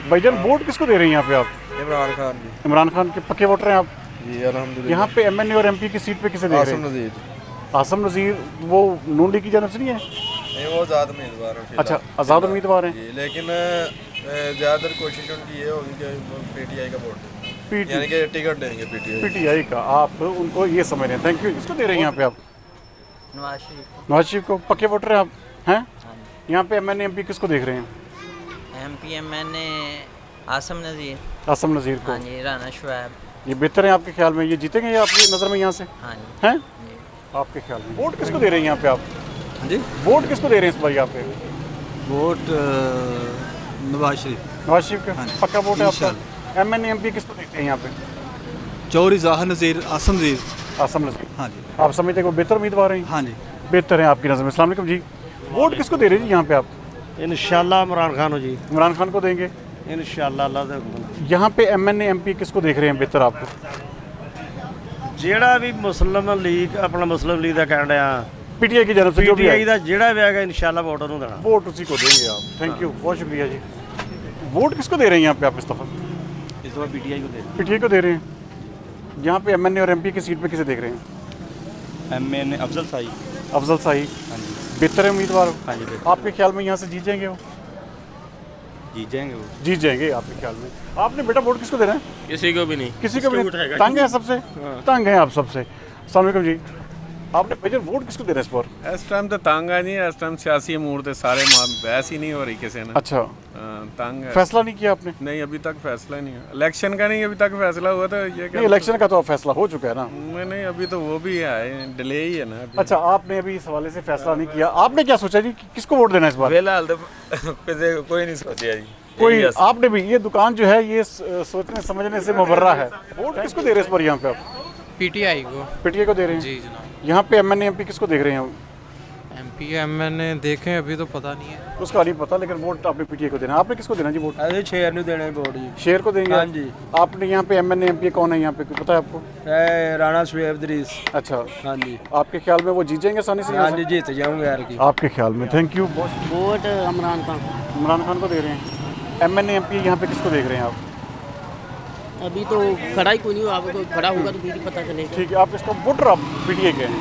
Speaker 1: भाईजान वोट किसको दे रहे हैं यहाँ पे आप?
Speaker 3: इमरान खान जी।
Speaker 1: इमरान खान के पक्के वोटर हैं आप?
Speaker 3: जी अल्हम्दुलिल्लाह।
Speaker 1: यहाँ पे एमएनए और एमपी की सीट पे किसे देख रहे हैं?
Speaker 3: नज़ीर।
Speaker 1: आसिम नज़ीर वो नून लीग की जानब से नहीं है?
Speaker 3: नहीं वो आज़ाद उम्मीदवार है।
Speaker 1: अच्छा, आज़ाद उम्मीदवार हैं।
Speaker 3: लेकिन ज़्यादातर कोशिश उनकी ये होगी कि पीटीआई का वोट दें, यानी कि टिकट देंगे
Speaker 1: पीटीआई का। आप उनको ये समझ रहे हैं। Thank you. किसको दे रहे हैं यहाँ पे आप?
Speaker 10: नवाज शरीफ।
Speaker 1: नवाज शरीफ को पक्के वोटर हैं आप? हैं? यहाँ पे एमएनए एमपी किसको देख रहे हैं?
Speaker 10: एमपी एमएनए आसिम नज़ीर।
Speaker 1: आसिम नज़ीर को।
Speaker 10: हाँ जी, राणा शुएब।
Speaker 1: ये बेहतर है आपके ख्याल में? ये जीतेंगे ये आपकी नज़र में यहाँ से?
Speaker 10: हाँ जी।
Speaker 1: हैं? आपके ख्याल में वोट किसको दे रहे हैं यहाँ पे आप?
Speaker 5: जी,
Speaker 1: वोट किसको दे रहे हैं इस बार यहाँ पे?
Speaker 5: वोट नवाज शरीफ।
Speaker 1: नवाज शरीफ का पक्का वोट है आपका? एमएनए एमपी किसको देखते हैं यहाँ पे?
Speaker 5: चौधरी ज़ाहिर नज़ीर, आसिम नज़ीर।
Speaker 1: आसिम नज़ीर।
Speaker 5: हाँ जी।
Speaker 1: आप समझते हैं कि वो बेहतर उम्मीदवार हैं?
Speaker 5: हाँ जी।
Speaker 1: बेहतर हैं आपकी नज़र में। अस्सलाम वालेकुम जी। वोट किसको दे रहे हैं जी यहाँ पे आप?
Speaker 5: इंशाल्लाह इमरान खान हो जी।
Speaker 1: इमरान खान को देंगे
Speaker 5: इंशाल्लाह अल्लाह दे हुक्म।
Speaker 1: यहाँ पे एमएनए एमपी किसको देख रहे हैं बेहतर आपको?
Speaker 5: ਜਿਹੜਾ ਵੀ ਮੁਸਲਿਮ ਲੀਗ ਆਪਣਾ ਮੁਸਲਿਮ ਲੀग ਦਾ ਕਹਿਣ ਡਿਆ
Speaker 1: पीटीआई की जानब से जो भी
Speaker 5: ਪੀਟੀਆਈ
Speaker 1: है,
Speaker 5: ਦਾ ਜਿਹੜਾ ਵੀ ਹੈਗਾ ਇਨਸ਼ਾਅੱਲਾ ਵੋਟ ਉਹਨੂੰ ਦੇਣਾ।
Speaker 1: वोट उसी को देंगे आप। थैंक यू, बहुत शुक्रिया जी। वोट किसको दे रहे हैं यहाँ पे आप इस दफ़ा?
Speaker 5: ਇਸ ਵਾਰ ਪੀਟੀਆਈ को दे
Speaker 1: पीटीआई को दे रहे हैं। यहाँ पे एमएनए और एमपी की सीट पे किसे देख रहे हैं?
Speaker 5: एमएनए अफजल साई।
Speaker 1: अफजल शाही।
Speaker 5: हाँ जी।
Speaker 1: बेहतर है उम्मीदवार?
Speaker 5: हाँ जी।
Speaker 1: आपके ख्याल में यहाँ से जीत जाएंगे वो?
Speaker 5: जीत जाएंगे वो।
Speaker 1: जीत जाएंगे आपके ख्याल में। आपने बेटा वोट किसको दे रहे हैं?
Speaker 9: किसी को भी नहीं।
Speaker 1: किसी को भी नहीं? तंग है सबसे? तंग है आप सबसे। अस्सलाम वालेकुम जी। आपने भाईजान वोट किसको दे रहे हैं इस बार?
Speaker 7: इस टाइम तो तंग है जी, इस टाइम सियासी अमूर ते सारे बहस ही नहीं हो रही किसी ने।
Speaker 1: अच्छा,
Speaker 7: तंग है।
Speaker 1: फैसला नहीं किया आपने?
Speaker 7: नहीं अभी तक फैसला नहीं है, इलेक्शन का नहीं अभी तक फैसला हुआ, तो ये
Speaker 1: नहीं, इलेक्शन का तो फैसला हो चुका है ना?
Speaker 7: नहीं अभी तो वो भी है, डिले ही है ना अभी।
Speaker 1: अच्छा, आपने अभी इस हवाले से फैसला नहीं किया। आपने क्या सोचा जी किसको वोट देना है इस बार?
Speaker 7: फिलहाल तो कोई नहीं सोचा जी।
Speaker 1: कोई आपने भी? ये दुकान जो है ये सोचने समझने से मुबर्रा है। वोट किसको दे रहे हैं इस बार यहाँ पे आप?
Speaker 7: पीटीआई को।
Speaker 1: पीटीआई को दे रहे हैं?
Speaker 7: जी जनाब।
Speaker 1: यहाँ पे एमएनए एमपी किसको देख रहे हैं?
Speaker 7: एमपी एमएनए देखें अभी तो पता नहीं है।
Speaker 1: उसका नहीं पता, लेकिन वोट आपने पीटीआई को देना। आपने किसको देना जी वोट?
Speaker 5: अरे शेर नहीं देना वोट जी।
Speaker 1: शेर को देंगे?
Speaker 5: हाँ जी।
Speaker 1: आपने यहाँ पे एमएनए एमपी कौन है यहाँ पे, कुछ पता है आपको?
Speaker 5: राणा शुएब अदरीस।
Speaker 1: अच्छा,
Speaker 5: हाँ जी।
Speaker 1: आपके ख्याल में वो जीत जाएंगे आसानी से?
Speaker 5: हाँ जी, जीत जाऊंगे यार की।
Speaker 1: आपके ख्याल में। Thank you.
Speaker 10: Vote Imran Khan.
Speaker 1: Imran Khan को दे रहे हैं। एमएनए एमपी यहाँ पे किसको देख रहे हैं आप?
Speaker 10: अभी तो खड़ा ही कोई नहीं हुआ, आपको खड़ा होगा तो फिर पता चलेगा।
Speaker 1: ठीक है, आप इसका वोटर आप पीटीआई के हैं?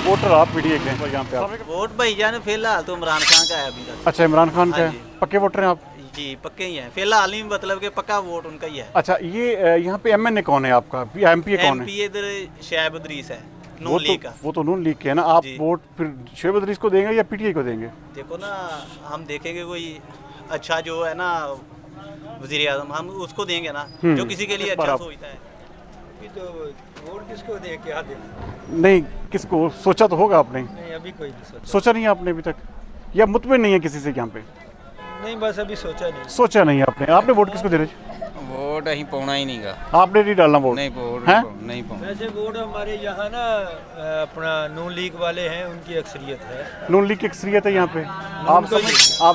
Speaker 1: वोटर आप पीटीआई के हैं यहाँ पे आप?
Speaker 10: वोट भैया फिलहाल तो इमरान खान का है अभी तक।
Speaker 1: अच्छा, इमरान खान का है। पक्के वोटर हैं आप?
Speaker 10: जी पक्के ही हैं फिलहाल, ही मतलब कि पक्का वोट उनका ही है।
Speaker 1: अच्छा, ये यहाँ पे एमएनए कौन है आपका? एमपी कौन है?
Speaker 10: एमपी इधर शुएब अदरीस है,
Speaker 1: वो
Speaker 10: नून लीग का।
Speaker 1: वो तो नून लीग के है ना। आप वोट फिर शुएब अदरीस को देंगे या पीटीआई को देंगे?
Speaker 10: देखो ना, हम देखेंगे कोई अच्छा जो है ना वजीर आजम, हम उसको देंगे ना जो किसी के लिए अच्छा सोचता है।
Speaker 5: तो वोट किसको दे, क्या दे?
Speaker 1: नहीं, किसको सोचा तो होगा आपने?
Speaker 5: नहीं अभी कोई नहीं
Speaker 1: सोचा नहीं आपने अभी तक, या मुतमिन नहीं है किसी से यहाँ पे?
Speaker 5: नहीं बस अभी सोचा नहीं।
Speaker 1: सोचा नहीं आपने। आपने वोट किसको दे रहे?
Speaker 8: वोट
Speaker 5: वोट अहीं पाना ही नहीं गा
Speaker 1: आपने नहीं डालना वोट?
Speaker 5: नहीं वोट
Speaker 1: हैं?
Speaker 5: नहीं पाना। वैसे वोट हमारे यहाँ ना अपना नून लीग वाले हैं, उनकी अक्सरियत है।
Speaker 1: नून लीग की अक्सरियत है यहाँ पे। आप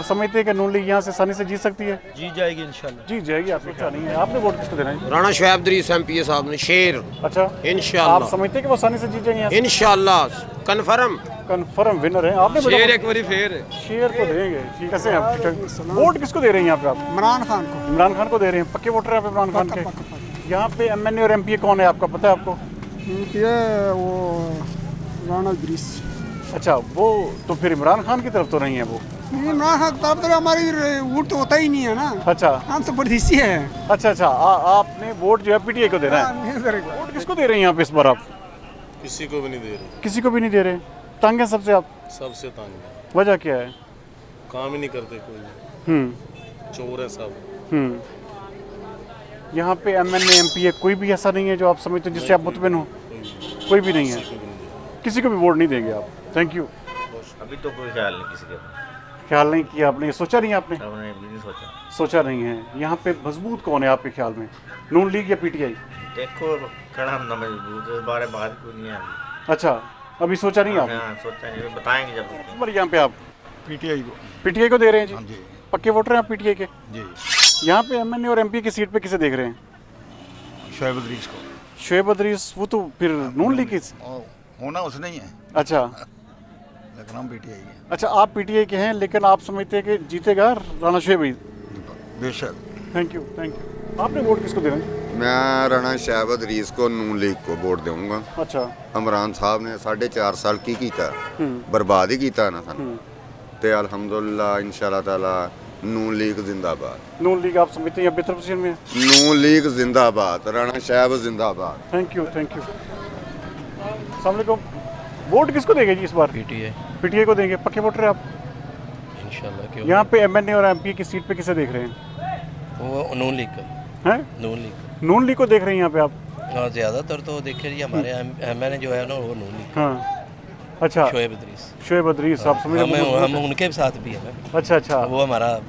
Speaker 1: समझते हैं कि नून लीग यहाँ से आसानी से जीत सकती है?
Speaker 5: जीत जाएगी इंशाल्लाह।
Speaker 1: जीत जाएगी, आप सोचा नहीं है। आपने वोट किसको देना है?
Speaker 12: राणा शोएब दरीस एमपीए साहब ने शेर।
Speaker 1: अच्छा,
Speaker 12: इंशाल्लाह।
Speaker 1: आप समझते हैं कि वो आसानी से जीत जाएंगे यहाँ से?
Speaker 12: इंशाल्लाह कंफर्म
Speaker 1: विनर है। आपने
Speaker 12: शेर एक बारी फेर
Speaker 1: शेर को देंगे। ठीक है, से आप वोट किसको दे रहे हैं यहाँ पे आप?
Speaker 11: इमरान खान को।
Speaker 1: इमरान खान को दे रहे हैं। पक्के वोटर हैं आप इमरान खान के? यहाँ पे एमएनए और एमपीए कौन है आपका पता है आपको?
Speaker 11: ये वो राणा दरीस।
Speaker 1: अच्छा, वो तो फिर इमरान खान की तरफ तो नहीं है वो?
Speaker 11: इमरान खान तब तो हमारी वोट तो होता ही नहीं है ना।
Speaker 1: अच्छा,
Speaker 11: हम तो परदेसी हैं।
Speaker 1: अच्छा, आपने वोट जो है पीटीआई को देना है। वोट किसको दे रहे हैं यहाँ पे इस बार आप?
Speaker 6: किसी को भी नहीं दे रहे।
Speaker 1: किसी को भी नहीं दे रहे? तंग है सबसे आप?
Speaker 6: सबसे तंग है।
Speaker 1: वजह क्या है?
Speaker 6: काम ही नहीं करते कोई, चोर है सब।
Speaker 1: यहाँ पे एमएनए एमपीए कोई भी ऐसा नहीं है जो आप समझते हो जिससे आप मुतमिन हो? कोई भी नहीं है, किसी को भी वोट नहीं देंगे आप? Thank you.
Speaker 10: अभी तो कोई ख्याल नहीं किसी का।
Speaker 1: ख्याल नहीं किया आपने? सोचा नहीं आपने?
Speaker 10: हमने भी नहीं सोचा।
Speaker 1: सोचा नहीं है। यहाँ पे मजबूत कौन है आपके ख्याल में, नून लीग या पीटीआई?
Speaker 10: देखो खड़ा हम ना मजबूत इस बारे बात कोई नहीं है।
Speaker 1: अच्छा, अभी सोचा नहीं आपने?
Speaker 10: सोचा नहीं, बताएंगे जब।
Speaker 1: पर यहाँ पे आप पीटीआई को दे रहे हैं जी? पक्के वोटर हैं आप पीटीआई के जी? यहाँ पे एमएनए और एमपी की सीट पे किसे देख रहे हैं?
Speaker 12: शोएब दरीस को।
Speaker 1: शोएब अदरीस, वो तो फिर नून लीग की
Speaker 12: होना उसने ही है।
Speaker 1: अच्छा,
Speaker 12: लेकिन हम पीटीआई है।
Speaker 1: अच्छा, आप पीटीआई के हैं लेकिन आप समझते हैं कि जीतेगा राणा शोएब ही?
Speaker 12: बेशक।
Speaker 1: Thank you. आपने वोट किसको देना है?
Speaker 13: मैं राणा शोएब अदरीस को नून लीग को वोट दूंगा।
Speaker 1: अच्छा,
Speaker 13: इमरान साहब ने 4.5 साल की कीता, बर्बाद ही कीता ना सानू ते अल्हम्दुलिल्लाह इंशाअल्लाह ताला नून लीग जिंदाबाद।
Speaker 1: नून लीग आप समझते हैं बेहतर पोजीशन में है?
Speaker 13: नून लीग जिंदाबाद, राणा शोएब जिंदाबाद।
Speaker 1: Thank you. अस्सलाम वालेकुम। वोट किसको देंगे जी इस बार? पीटीआई को देंगे। पक्के वोटर हैं आप?
Speaker 5: इंशाल्लाह।
Speaker 1: यहाँ पे एमएनए और एमपी की सीट पे किसे देख रहे हैं?
Speaker 5: वो नून लीग का
Speaker 1: हैं? नून लीग को देख रहे हैं यहाँ पे आप?
Speaker 5: ज़्यादातर तो देखे जी हमारे एमएनए जो है ना वो नून लीग।
Speaker 1: हाँ, अच्छा, शोएब अदरीस आप समझ?
Speaker 5: हम उनके साथ भी है।
Speaker 1: अच्छा,
Speaker 5: वो हमारा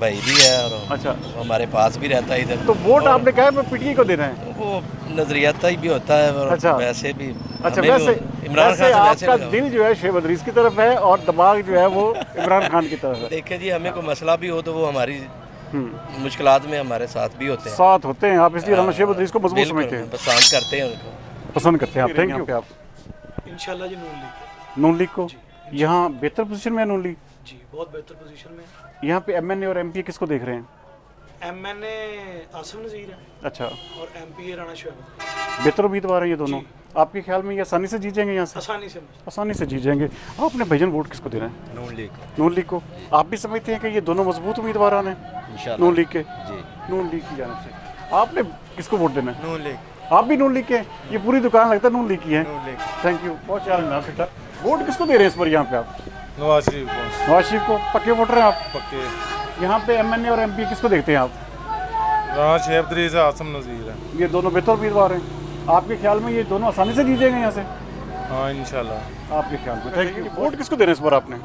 Speaker 5: भाई भी है और
Speaker 1: अच्छा,
Speaker 5: वो हमारे पास भी रहता है इधर।
Speaker 1: तो वोट आपने कहा मैं पीटीआई को देना है?
Speaker 5: वो नजरियाता ही भी होता है और
Speaker 1: अच्छा,
Speaker 5: वैसे भी।
Speaker 1: अच्छा, वैसे
Speaker 5: इमरान खान
Speaker 1: आपका दिल जो है शोएब अदरीस की तरफ है और दिमाग जो है वो इमरान खान की तरफ है।
Speaker 5: देखिए जी, हमें कोई मसला भी हो तो वो हमारी मुश्किलात में हमारे साथ भी होते हैं।
Speaker 1: आप इसलिए राणा शोएब अदरीस को मजबूत समझते हैं? पसंद करते हैं आप। Thank you. आप
Speaker 11: इंशाल्लाह जी
Speaker 1: नून लीग को? यहाँ बेहतर पोजीशन में है नून लीग
Speaker 11: जी, बहुत बेहतर पोजीशन में।
Speaker 1: यहाँ पे एमएनए और एमपी किसको देख रहे हैं?
Speaker 11: एमएनए आसिफ नज़ीर है।
Speaker 1: अच्छा,
Speaker 11: और एमपी राणा शोएब।
Speaker 1: बेहतर उम्मीदवार हैं ये दोनों? आपके ख्याल में ये आसानी से जीत जाएंगे यहाँ से? आसानी से जीत जाएंगे। आपने भाईजान वोट किसको देना है? नून लीग को। आप भी समझते हैं कि ये दोनों मजबूत उम्मीदवार हैं नून लीग के? नून लीग की जानिब से। आपने किसको वोट देना है?
Speaker 6: नून लीग।
Speaker 1: आप भी नून लीग के? ये पूरी दुकान लगता है नून लीग की है। थैंक यू, बहुत ख्याल। वोट किसको दे रहे हैं इस पर यहाँ पे आप?
Speaker 6: नवाज शरीफ को।
Speaker 1: नवाज शरीफ को। पक्के वोटर हैं आप?
Speaker 6: पक्के।
Speaker 1: यहाँ पे एमएनए और एमपी किसको देखते हैं आप?
Speaker 6: राणा शोएब अदरीस है, आसिफ नज़ीर है।
Speaker 1: ये दोनों बेहतर उम्मीदवार हैं। आपके ख्याल में ये दोनों आसानी से जीत जाएंगे यहाँ से?
Speaker 6: हाँ इंशाल्लाह।
Speaker 1: आपके ख्याल में? Thank you. वोट किसको देना है इस बार आपने?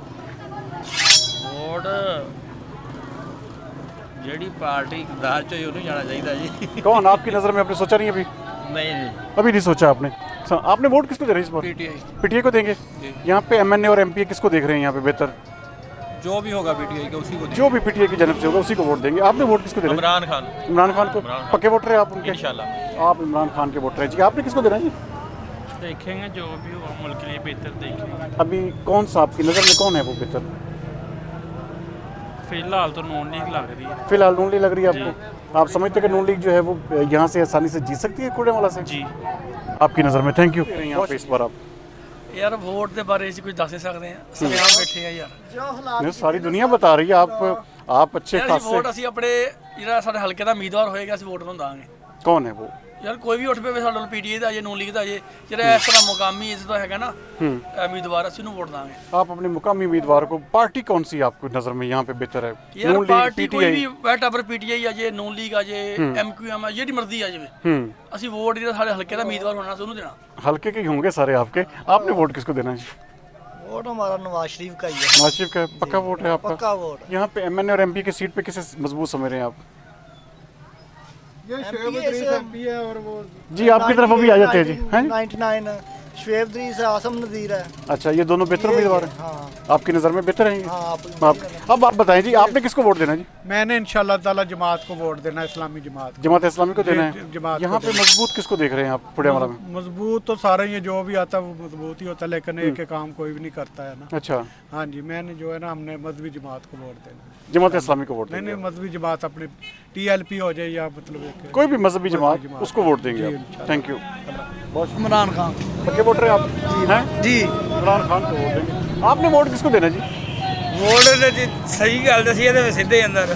Speaker 5: वोट जेडी पार्टी दार चो नहीं जाना चाहिए जी।
Speaker 1: कौन आपकी नज़र में? आपने सोचा नहीं अभी?
Speaker 5: नहीं जी,
Speaker 1: अभी नहीं सोचा आपने। आपने वोट किसको दे रहे हैं इस बार? पीटीआई को देंगे। यहाँ पे एमएनए और एमपी किसको देख रहे हैं यहाँ पे बेहतर?
Speaker 5: जो भी होगा पीटीआई का उसी को
Speaker 1: जो भी पीटीआई की जानब से होगा उसी को वोट देंगे। आपने वोट किसको दे रहे हैं? इमरान खान को। पक्के वोटर हैं आप उनके? इंशाल्लाह। आप इमरान खान के वोटर हैं जी। आपने किसको देना है जी?
Speaker 9: देखेंगे जो भी हो मुल्क के लिए बेहतर देखेंगे।
Speaker 1: अभी कौन सा आपकी नज़र में कौन है वो बेहतर?
Speaker 9: फिलहाल तो नून लीग लग रही है।
Speaker 1: फिलहाल नून लीग लग रही है आपको? आप समझते हैं कि नून लीग जो है वो यहाँ से आसानी से जीत सकती है कुड़ेवाला से?
Speaker 9: जी,
Speaker 1: आपकी नज़र में? Thank you. यहाँ पे इस बार आप
Speaker 9: यार वोट के बारे में कुछ दस नहीं सकते हैं, सब यहाँ बैठे हैं यार।
Speaker 1: सारी दुनिया बता रही है आप अच्छे खासे।
Speaker 9: वोट ਅਸੀਂ ਆਪਣੇ ਜਿਹੜਾ ਸਾਡੇ ਹਲਕੇ ਦਾ ਉਮੀਦਵਾਰ ਹੋਏਗਾ ਅਸੀਂ ਵੋਟ ਨੂੰ ਦਾਂਗੇ।
Speaker 1: कौन है वो?
Speaker 9: यार कोई भी ਉੱਠ ਪਵੇ ਸਾਡੇ ਨਾਲ ਪੀਟੀਆਈ ਦਾ ਜੇ ਨੂਨ ਲੀਗ ਦਾ ਜੇ ਜਿਹੜਾ ਇਸ ਤਰ੍ਹਾਂ ਮੁਕਾਮੀ ਇਸ ਦਾ ਹੈਗਾ ਨਾ ਉਮੀਦਵਾਰ ਅਸੀਂ ਨੂੰ ਵੋਟ ਦਾਂਗੇ।
Speaker 1: आप अपने मुकामी उम्मीदवार को, पार्टी कौन सी आपको नज़र में यहाँ पे बेहतर है?
Speaker 9: यार पार्टी कोई भी वैट अपर पीटीआई आ जे ਨੂਨ ਲੀਗ ਆ ਜੇ एमक्यूएम आ ਜਿਹੜੀ मर्जी आ जावे ਅਸੀਂ ਵੋਟ ਜਿਹੜਾ ਸਾਡੇ ਹਲਕੇ ਦਾ ਉਮੀਦਵਾਰ ਹੋਣਾ ਅਸੀਂ ਉਹਨੂੰ ਦੇਣਾ।
Speaker 1: हल्के के ही होंगे सारे आपके। आपने वोट किसको देना है?
Speaker 5: वोट हमारा नवाज शरीफ का ही है।
Speaker 1: नवाज शरीफ का पक्का वोट है आपका?
Speaker 5: पक्का वोट।
Speaker 1: यहाँ पे एमएनए और एमपी की सीट पे किसे मजबूत समझ रहे हैं आप?
Speaker 11: ये शोएब इदरीस एमपी है और वो
Speaker 1: जी आपकी तरफ अभी आ जाते हैं जी हैं
Speaker 14: 99 शोएब इदरीस है, आसम नज़ीर है।
Speaker 1: अच्छा ये दोनों बेहतर उम्मीदवार हैं
Speaker 14: हाँ।
Speaker 1: आपकी नज़र में बेहतर हैं ये?
Speaker 14: हाँ,
Speaker 1: अब आप बताएं जी आपने किसको वोट देना जी?
Speaker 11: मैंने इंशाल्लाह ताला जमात को वोट देना, इस्लामी जमात
Speaker 1: जमात इस्लामी को देना है।
Speaker 11: जमात
Speaker 1: यहाँ पे मजबूत किसको देख रहे हैं आप खुड़ियावाला में?
Speaker 11: मजबूत तो सारे ही जो भी आता है वो मजबूत ही होता है, लेकिन एक के काम कोई भी नहीं करता है ना।
Speaker 1: अच्छा
Speaker 11: हाँ जी, मैंने जो है ना हमने मजहबी जमात को वोट देना।
Speaker 1: जमात इस्लामी को वोट
Speaker 11: नहीं
Speaker 1: देंगे
Speaker 11: नहीं, मजहबी जमात अपने TLP हो जाए या मतलब एक
Speaker 1: कोई भी मजहबी जमात उसको वोट देंगे आप। Thank you.
Speaker 14: इमरान खान।
Speaker 1: पक्के वोटर हैं आप हैं
Speaker 14: जी
Speaker 1: इमरान खान को वोट देंगे। आपने वोट किसको देना जी?
Speaker 5: वोट जी सही गल दसी है सीधे अंदर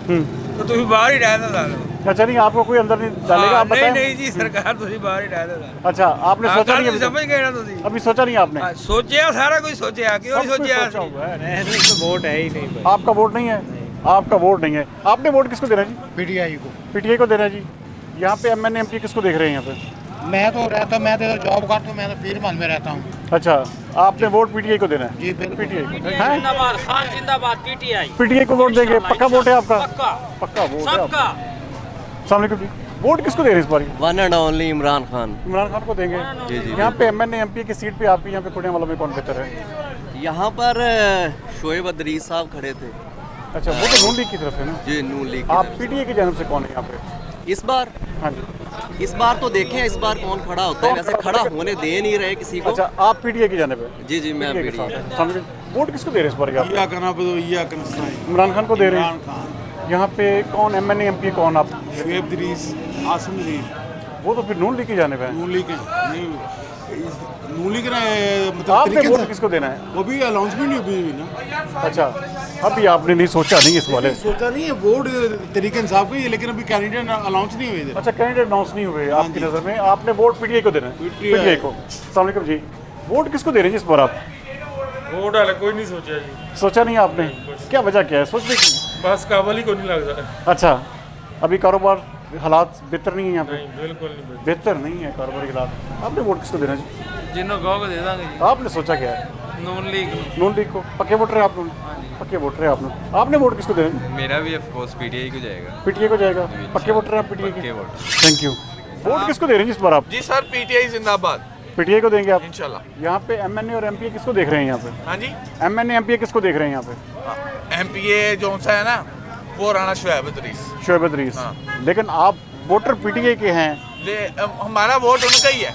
Speaker 5: तो तुम बाहर ही रहना सानू।
Speaker 1: अच्छा नहीं आपको कोई अंदर नहीं डालेगा आप
Speaker 5: नहीं
Speaker 1: बताएं।
Speaker 5: नहीं जी सरकार तुम बाहर ही रहना।
Speaker 1: अच्छा आपने सोचा नहीं
Speaker 5: समझ गए ना तुम?
Speaker 1: अभी सोचा नहीं आपने?
Speaker 5: सोचा सारा कुछ सोचा क्यों
Speaker 1: सब कुछ
Speaker 5: सोचा?
Speaker 1: सोचा हुआ है।
Speaker 5: वोट है ही नहीं।
Speaker 1: आपका वोट नहीं है? आपका वोट नहीं है। आपने वोट किसको देना जी?
Speaker 11: PTI को।
Speaker 1: PTI को देना है जी। यहाँ पे MNA MP किसको देख रहे हैं यहाँ पे?
Speaker 11: मैं तो जॉब करता हूँ, मैं तो पीर महल में रहता हूँ।
Speaker 1: अच्छा आपने वोट PTI को देना है?
Speaker 11: जी बिल्कुल।
Speaker 1: PTI को हैं?
Speaker 5: जिंदाबाद खान जिंदाबाद PTI।
Speaker 1: PTI को वोट देंगे? पक्का वोट है आपका?
Speaker 5: पक्का
Speaker 1: पक्का वोट है
Speaker 5: सबका।
Speaker 1: आपका। अस्सलाम वालेकुम जी। वोट किसको दे रहे हैं इस बार?
Speaker 15: One and only Imran Khan.
Speaker 1: Imran Khan को देंगे।
Speaker 15: जी जी।
Speaker 1: यहाँ पे MNA MP की सीट पे आपके यहाँ पे खुड़ियावाला में कौन बेहतर है?
Speaker 15: यहाँ पर शोएब इदरीस साहब खड़े थे।
Speaker 1: अच्छा वो तो नून लीग की तरफ है ना?
Speaker 15: जी नून लीग।
Speaker 1: आप PTI की जानब से कौन है यहाँ पे
Speaker 15: इस बार?
Speaker 1: हाँ जी
Speaker 15: इस बार तो देखें इस बार कौन खड़ा होता है, वैसे खड़ा होने दे नहीं रहे किसी को।
Speaker 1: अच्छा आप PTI की जानब है?
Speaker 15: जी जी मैं
Speaker 1: PTI के
Speaker 15: PTI।
Speaker 1: साथ हैं। समझे। वोट किसको दे रहे हैं इस बार यहाँ पे? इमरान खान को दे रहे हैं। यहाँ पे कौन MNA MP कौन आप?
Speaker 11: शोएब इदरीस, आसम नज़ीर।
Speaker 1: वो तो फिर नून लीग की जानब है।
Speaker 11: नून लीग ना
Speaker 1: आपने वोट किसको देना है?
Speaker 11: वो भी अनाउंसमेंट नहीं हुई ना।
Speaker 1: अच्छा अभी आपने नहीं सोचा नहीं इस वाले?
Speaker 11: सोचा नहीं है, वोट तरीके इंसाफ का ही है, लेकिन अभी कैंडिडेट अनाउंस नहीं हुए।
Speaker 1: अच्छा कैंडिडेट अनाउंस नहीं हुए आपकी नज़र में, आपने वोट PTI को देना है? PTI को। अस्सलाम वालेकुम जी। वोट किसको दे रहे हैं इस बार आप?
Speaker 6: वोट हाले कोई नहीं सोचा जी।
Speaker 1: सोचा नहीं आपने? क्या वजह क्या है सोचने की?
Speaker 6: बस काबल ही को नहीं लगता।
Speaker 1: अच्छा अभी कारोबार हालात बेहतर नहीं है यहाँ पे?
Speaker 6: बिल्कुल नहीं
Speaker 1: बेहतर नहीं है कारोबारी हालात। आपने वोट किसको देना जी?
Speaker 5: जिन्हों कहो दे देंगे जी।
Speaker 1: आपने सोचा क्या है?
Speaker 5: नून लीग।
Speaker 1: नून लीग को। पक्के वोटर है आप लोग? पक्के वोटर है आप लोग। आपने वोट किसको देना जी?
Speaker 7: मेरा भी ऑफ कोर्स PTI को जाएगा।
Speaker 1: PTI को जाएगा। पक्के वोटर है आप PTI के? Thank you. वोट किसको दे रहे हैं जिस बार आप?
Speaker 3: जी सर PTI जिंदाबाद।
Speaker 1: PTI को देंगे आप
Speaker 3: इंशाल्लाह।
Speaker 1: यहाँ पे MNA और MPA किसको देख रहे हैं यहाँ पे?
Speaker 3: हाँ जी
Speaker 1: MNA MPA किसको देख रहे हैं यहाँ पे?
Speaker 3: MPA जो सा है ना वो राणा शोएब इदरीस।
Speaker 1: शोएब इदरीस। लेकिन आप वोटर PTI के हैं।
Speaker 3: हमारा वोट उनका ही है।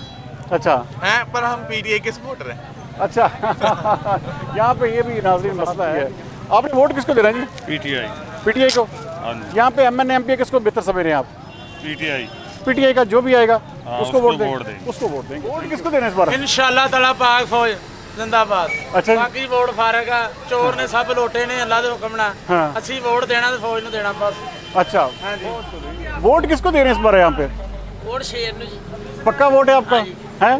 Speaker 1: अच्छा
Speaker 3: हैं पर हम PTI के सपोर्टर हैं।
Speaker 1: अच्छा यहाँ पे ये भी नाज़रीन मसला है। आपने वोट किसको दे रहे हैं जी? PTI को। यहाँ पे MNA MPA किसको बेहतर समझ रहे हैं आप? PTI का जो भी आएगा उसको वोट देंगे। उसको वोट देंगे। वोट किसको देना इस बार?
Speaker 5: इंशाल्लाह ताला पाक फौज जिंदाबाद।
Speaker 1: अच्छा
Speaker 5: बाकी वोट फारेगा चोर ने सब लोटे ने अल्लाह दे हुक्म ना।
Speaker 1: हाँ।
Speaker 5: असि वोट देना तो फौज ने देना बस।
Speaker 1: अच्छा वोट किसको दे रहे हैं इस बार यहाँ पे?
Speaker 5: वोट शेर नु जी।
Speaker 1: पक्का वोट है आपका? है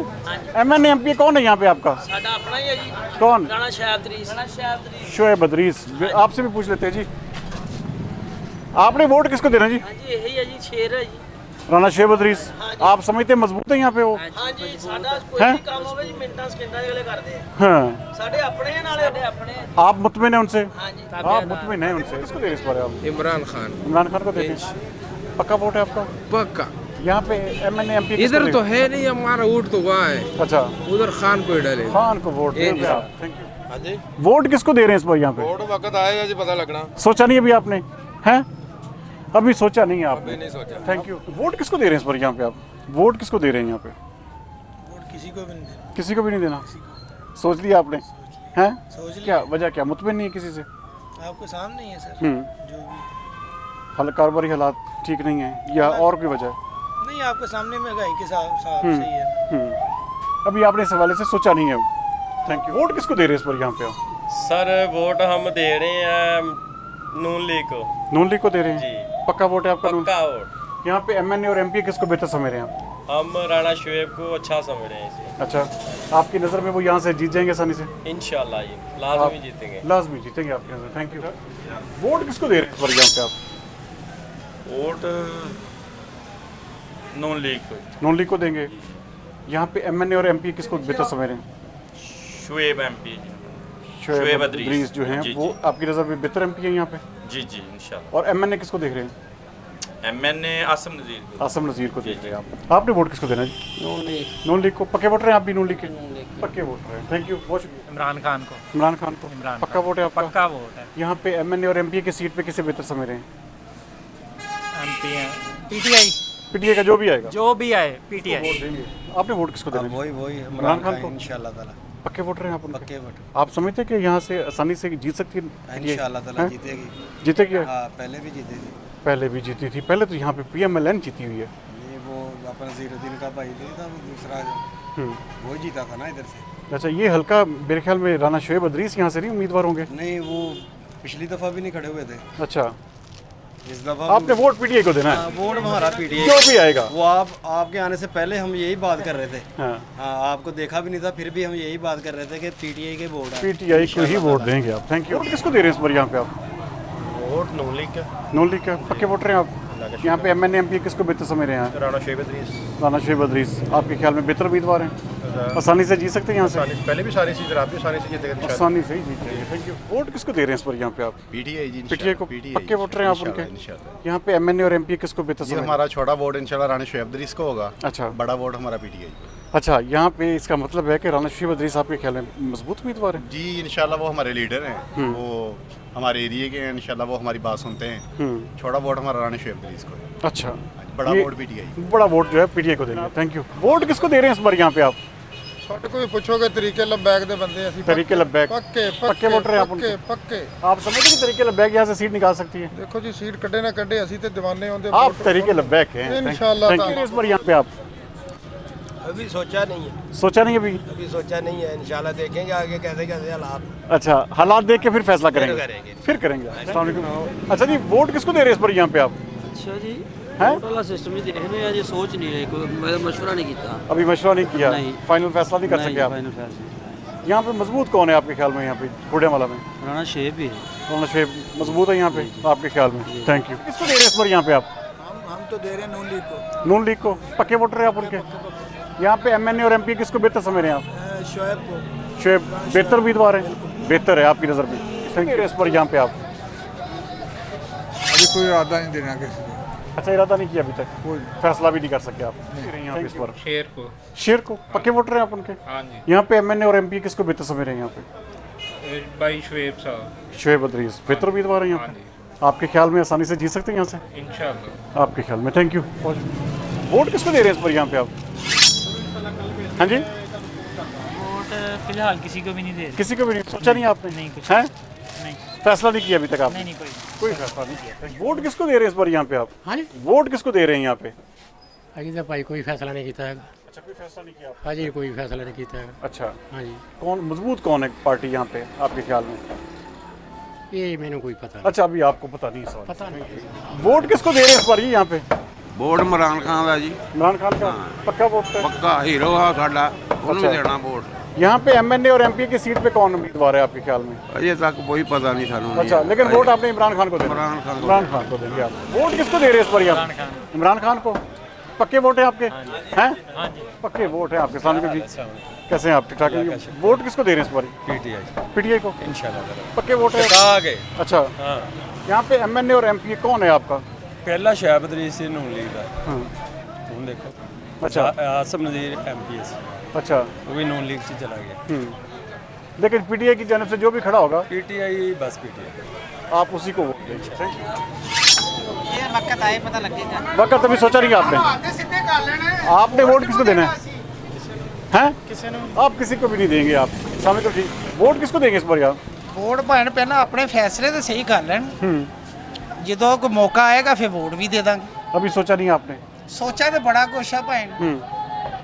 Speaker 1: MNA MPA कौन है यहाँ पे आपका?
Speaker 5: साडा अपना ही है जी।
Speaker 1: कौन?
Speaker 5: राणा शोएब इदरीस।
Speaker 1: शोएब इदरीस। आपसे भी पूछ लेते हैं जी। आपने वोट किसको देना जी?
Speaker 5: हां जी यही है जी शेर है जी
Speaker 1: राणा शोएब इदरीस। आप समझते हैं मजबूत है यहाँ पे वो?
Speaker 5: हां जी साडा कोई भी काम होवे जी मिनटां सेकंडां अगले करते हैं।
Speaker 1: हाँ
Speaker 5: साडे अपने हैं नाले अपने।
Speaker 1: आप मुतमिन हैं उनसे?
Speaker 5: हां जी
Speaker 1: आप मुतमिन हैं उनसे? किसको दे रहे हैं इस बार आप?
Speaker 7: इमरान खान।
Speaker 1: इमरान खान को देंगे। पक्का वोट है आपका?
Speaker 7: पक्का।
Speaker 1: यहाँ पे MNA MPA
Speaker 7: इधर तो है नहीं, हमारा वोट तो वहाँ है।
Speaker 1: अच्छा
Speaker 7: उधर खान को ही डाले।
Speaker 1: खान को वोट देंगे आप। Thank you. वोट किसको दे रहे हैं इस बार यहाँ पे?
Speaker 3: वोट वक्त आएगा जी पता लगना।
Speaker 1: सोचा नहीं अभी आपने? हैं अभी सोचा नहीं है आपने?
Speaker 3: अभी नहीं सोचा।
Speaker 1: Thank you. वोट किसको दे रहे हैं इस बार यहाँ पे आप? वोट किसको दे रहे हैं यहाँ पे?
Speaker 5: वोट किसी को भी नहीं देना।
Speaker 1: किसी को भी नहीं देना? सोच लिया आपने? हैं क्या वजह क्या? मुतमिन नहीं है किसी से?
Speaker 5: आपको सामने ही है सर जो भी
Speaker 1: कारोबारी हालात ठीक नहीं है या और कोई वजह है?
Speaker 5: नहीं आपके सामने महंगाई के साथ सही है।
Speaker 1: अभी आपने इस हवाले से सोचा नहीं है? Thank you. वोट किसको दे रहे हैं इस बार यहाँ पे आप?
Speaker 6: सर वोट हम दे रहे हैं नून लीग को।
Speaker 1: नून लीग को दे रहे हैं
Speaker 6: जी।
Speaker 1: पक्का वोट है आपका?
Speaker 6: पक्का वोट।
Speaker 1: यहाँ पे MNA और MPA किसको बेहतर समझ रहे हैं आप?
Speaker 6: हम राणा शोएब को अच्छा समझ रहे हैं इसे।
Speaker 1: अच्छा आपकी नज़र में वो यहाँ से जीत जाएंगे आसानी से?
Speaker 6: इंशाल्लाह ये लाजमी जीतेंगे।
Speaker 1: लाजमी जीतेंगे आपके नज़र। Thank you. वोट किसको दे रहे हैं इस बार यहाँ पे आप?
Speaker 6: वोट नून लीग को।
Speaker 1: नून लीग को देंगे। यहाँ पे MNA और MPA किसको बेहतर समझ रहे हैं?
Speaker 6: शोएब MP
Speaker 1: शोएब इदरीस जो हैं वो आपकी नज़र में बेहतर MP है यहाँ पे?
Speaker 6: जी जी इंशाल्लाह।
Speaker 1: और MNA किसको देख रहे हैं?
Speaker 16: MNA आसम नज़ीर को।
Speaker 1: आसम नज़ीर को देंगे आप। आपने वोट किसको देना जी? नून लीग को। पक्के वोटर हैं आप भी नून लीग के? पक्के वोटर हैं, थैंक यू, बहुत शुक्रिया।
Speaker 5: इमरान खान को।
Speaker 1: इमरान खान को पक्का वोट है आपका?
Speaker 5: पक्का वोट है।
Speaker 1: यहाँ पे MNA और MPA की सीट पे किसे बेहतर समझ रहे हैं?
Speaker 5: MP है PTI
Speaker 1: का जो भी आएगा,
Speaker 5: जो भी आए PTI
Speaker 1: वोट देंगे। आपने वोट किसको देना?
Speaker 12: वही
Speaker 1: इमरान खान को
Speaker 12: इंशाल्लाह ताला।
Speaker 1: पक्के वोटर हैं आप उनके?
Speaker 12: पक्के वोटर।
Speaker 1: आप समझते हैं कि यहाँ से आसानी से जीत सकती है?
Speaker 12: इंशाल्लाह ताला जीतेगी।
Speaker 1: जीतेगी?
Speaker 12: हाँ, पहले भी जीती थी।
Speaker 1: पहले भी जीती थी। पहले तो यहाँ पे PMLN जीती हुई है।
Speaker 12: ये वो अपना नसीरुद्दीन का भाई नहीं था, वो दूसरा वो जीता था ना इधर से।
Speaker 1: अच्छा, ये हल्का मेरे ख्याल में राना शोएब अदरीस यहाँ से नहीं उम्मीदवार होंगे?
Speaker 12: नहीं, वो पिछली दफ़ा भी नहीं खड़े हुए थे।
Speaker 1: अच्छा,
Speaker 12: इस दफ़ा
Speaker 1: आपने वोट PTI को देना है?
Speaker 12: वोट हमारा PTI
Speaker 1: जो भी आएगा।
Speaker 12: वो आपके आने से पहले हम यही बात कर रहे थे। हाँ, आपको देखा भी नहीं था, फिर भी हम यही बात कर रहे थे कि PTI के वोट है।
Speaker 1: PTI को ही वोट देंगे आप। Thank you. किसको दे रहे हैं इस बार यहाँ पे आप?
Speaker 6: वोट नून लीग का।
Speaker 1: नून लीग का पक्के वोटर हैं आप? यहाँ पे MNA MPA किसको बेहतर समझ रहे हैं?
Speaker 6: राना शोएब अदरीस।
Speaker 1: राना शोएब अदरीस आपके ख्याल में बेहतर उम्मीदवार हैं? आसानी से जीत सकते हैं यहाँ से?
Speaker 6: पहले भी सारी चीज़ आप भी आसानी से जीतेगा।
Speaker 1: आसानी से ही जीत जाएंगे। Thank you. वोट किसको दे रहे हैं इस बार यहाँ पे आप?
Speaker 6: PTI जी।
Speaker 1: PTI को पक्के वोटर हैं आप उनके? यहाँ पे MNA और MPA किसको बेहतर समझ?
Speaker 6: हमारा छोटा वोट इंशाल्लाह राना शोएब अदरीस को होगा।
Speaker 1: अच्छा,
Speaker 6: बड़ा वोट हमारा PTI को।
Speaker 1: अच्छा, यहाँ पे इसका मतलब है कि राना शोएब अदरीस आपके ख्याल में मजबूत उम्मीदवार है?
Speaker 6: जी इंशाल्लाह वो हमारे लीडर हैं, वो हमारे एरिया के हैं, इंशाल्लाह वो हमारी बात सुनते हैं। छोटा वोट हमारा राना शोएब अदरीस को है।
Speaker 1: अच्छा,
Speaker 6: बड़ा वोट PTI।
Speaker 1: बड़ा वोट जो है PTI को देंगे। Thank you. वोट किसको दे रहे हैं इस बार यहाँ पे आप?
Speaker 17: ਸਾਡੇ ਕੋਈ ਪੁੱਛੋਗੇ ਤਰੀਕੇ ਲੰਬੈਕ ਦੇ ਬੰਦੇ ਅਸੀਂ
Speaker 1: तरीके लब्बैक पक्के वोटर हैं आप उनके?
Speaker 17: ਪੱਕੇ
Speaker 1: आप समझते हैं कि तरीके लब्बैक यहाँ से सीट निकाल सकती है?
Speaker 17: ਦੇਖੋ ਜੀ ਸੀਟ ਕੱਢੇ ਨਾ ਕੱਢੇ ਅਸੀਂ ਤੇ ਦੀਵਾਨੇ ਹੁੰਦੇ
Speaker 1: आप तरीके लब्बैक हैं।
Speaker 17: इंशाल्लाह
Speaker 1: थैंक यू। इस बार यहाँ पे आप?
Speaker 18: अभी सोचा नहीं है।
Speaker 1: सोचा नहीं अभी?
Speaker 18: अभी सोचा नहीं है, इंशाल्लाह देखेंगे आगे कैसे कैसे हालात।
Speaker 1: अच्छा, हालात देख के फिर फैसला करेंगे। फिर करेंगे। अस्सलाम वालेकुम। अच्छा जी, वोट किसको दे रहे हैं इस बार यहाँ पे आप?
Speaker 15: अच्छा जी,
Speaker 1: हैं?
Speaker 15: वोट वाला सिस्टम ही देखने में आज सोच नहीं है, कोई मशवरा नहीं किया।
Speaker 1: अभी मशवरा नहीं किया?
Speaker 15: नहीं।
Speaker 1: फाइनल फैसला नहीं कर सके आप?
Speaker 15: फाइनल फैसला।
Speaker 1: यहाँ पे मजबूत कौन है आपके ख्याल में? यहाँ पे खुड़ियावाला में
Speaker 15: राना शोएब भी है।
Speaker 1: राना शोएब मजबूत है यहाँ पे आपके ख्याल में? Thank you. किसको दे रहे हैं इस बार यहाँ पे आप?
Speaker 18: हम तो दे रहे हैं नून लीग को।
Speaker 1: नून लीग को पक्के वोटर हैं आप उनके? यहाँ पे MNA और MPA किसको बेहतर समझ रहे हैं आप?
Speaker 18: शोएब को।
Speaker 1: शोएब बेहतर उम्मीदवार है? बेहतर है आपकी नज़र में? Thank you. इस पर यहाँ पे आप?
Speaker 17: अभी कोई इरादा नहीं देना किसी को।
Speaker 1: अच्छा, इरादा नहीं किया अभी तक? कोई फैसला भी नहीं कर सके आप? यहाँ पे इस बार
Speaker 7: शेर को।
Speaker 1: शेर को पक्के वोटर हैं आप उनके?
Speaker 7: हाँ जी।
Speaker 1: यहाँ पे MNA और MPA किसको बेहतर समझ रहे हैं यहाँ पे?
Speaker 7: भाई शोएब साहब।
Speaker 1: शोएब अदरीस बेहतर उम्मीदवार है यहाँ पे? आपके ख्याल में आसानी से जीत सकते हैं यहाँ से?
Speaker 7: इंशाल्लाह।
Speaker 1: आपके ख्याल में। Thank you. वोट किसको दे रहे हैं इस पर यहाँ पे आप? हाँ जी,
Speaker 5: वोट फिलहाल किसी को भी नहीं दे रहे।
Speaker 1: किसी को भी नहीं? सोचा नहीं आपने?
Speaker 5: नहीं, कुछ
Speaker 1: है?
Speaker 5: नहीं।
Speaker 1: फैसला नहीं किया अभी तक आपने?
Speaker 5: नहीं,
Speaker 1: कोई फैसला नहीं किया। वोट किसको दे रहे हैं इस बार यहाँ पे आप?
Speaker 19: हाँ जी,
Speaker 1: वोट किसको दे रहे हैं यहाँ पे?
Speaker 19: अभी तो भाई कोई फैसला नहीं किया है।
Speaker 1: अच्छा, कोई फैसला नहीं किया?
Speaker 19: हाँ जी, कोई फैसला नहीं किया है।
Speaker 1: अच्छा,
Speaker 19: हाँ जी।
Speaker 1: कौन मजबूत कौन है पार्टी यहाँ पे आपके ख्याल में?
Speaker 19: ये मैंने कोई पता नहीं।
Speaker 1: अच्छा, अभी आपको पता नहीं सवाल?
Speaker 19: पता नहीं।
Speaker 1: वोट किसको दे रहे हैं इस बार ये यहाँ पे?
Speaker 20: वोट इमरान खान का जी।
Speaker 1: इमरान खान का पक्का वोट है?
Speaker 20: पक्का हीरो है साडा, उन्हें देना वोट।
Speaker 1: यहाँ पे MNA और MPA की सीट पे कौन उम्मीदवार है आपके ख्याल में?
Speaker 20: अजय तक कोई पता नहीं सानू।
Speaker 1: अच्छा, लेकिन वोट आपने इमरान खान को देना? इमरान खान को देंगे आप। वोट किसको दे रहे हैं इस बार यहाँ? इमरान खान को। पक्के वोट है आपके? हैं? पक्के वोट है आपके? सामने जी कैसे हैं आप? ठीक ठाक हैं? वोट किसको दे रहे हैं इस बार? PTI को इंशाल्लाह। पक्के वोट है? अच्छा, यहाँ पे MNA और MPA कौन है आपका?
Speaker 21: पहला शोएब अदरीस नून लीग का। तुम देखो।
Speaker 1: अच्छा,
Speaker 21: आसम नज़ीर MPA से।
Speaker 1: अच्छा,
Speaker 21: वो भी नून लीग से चला गया।
Speaker 1: लेकिन PTI की जानब से जो भी खड़ा होगा?
Speaker 21: PTI बस PTI।
Speaker 1: आप उसी को वोट देंगे?
Speaker 22: ये वक्त आए पता लगेगा।
Speaker 1: वक्त अभी सोचा नहीं आपने? आपने वोट किसको देना है? हैं? आप किसी को भी नहीं देंगे आप? सामने तो ठीक। वोट किसको देंगे इस बार यार?
Speaker 22: वोट भाई पहले अपने फैसले तो सही कर लें, जो कोई मौका आएगा फिर वोट भी दे देंगे।
Speaker 1: अभी सोचा नहीं आपने?
Speaker 22: सोचा तो बड़ा कुछ है भाई,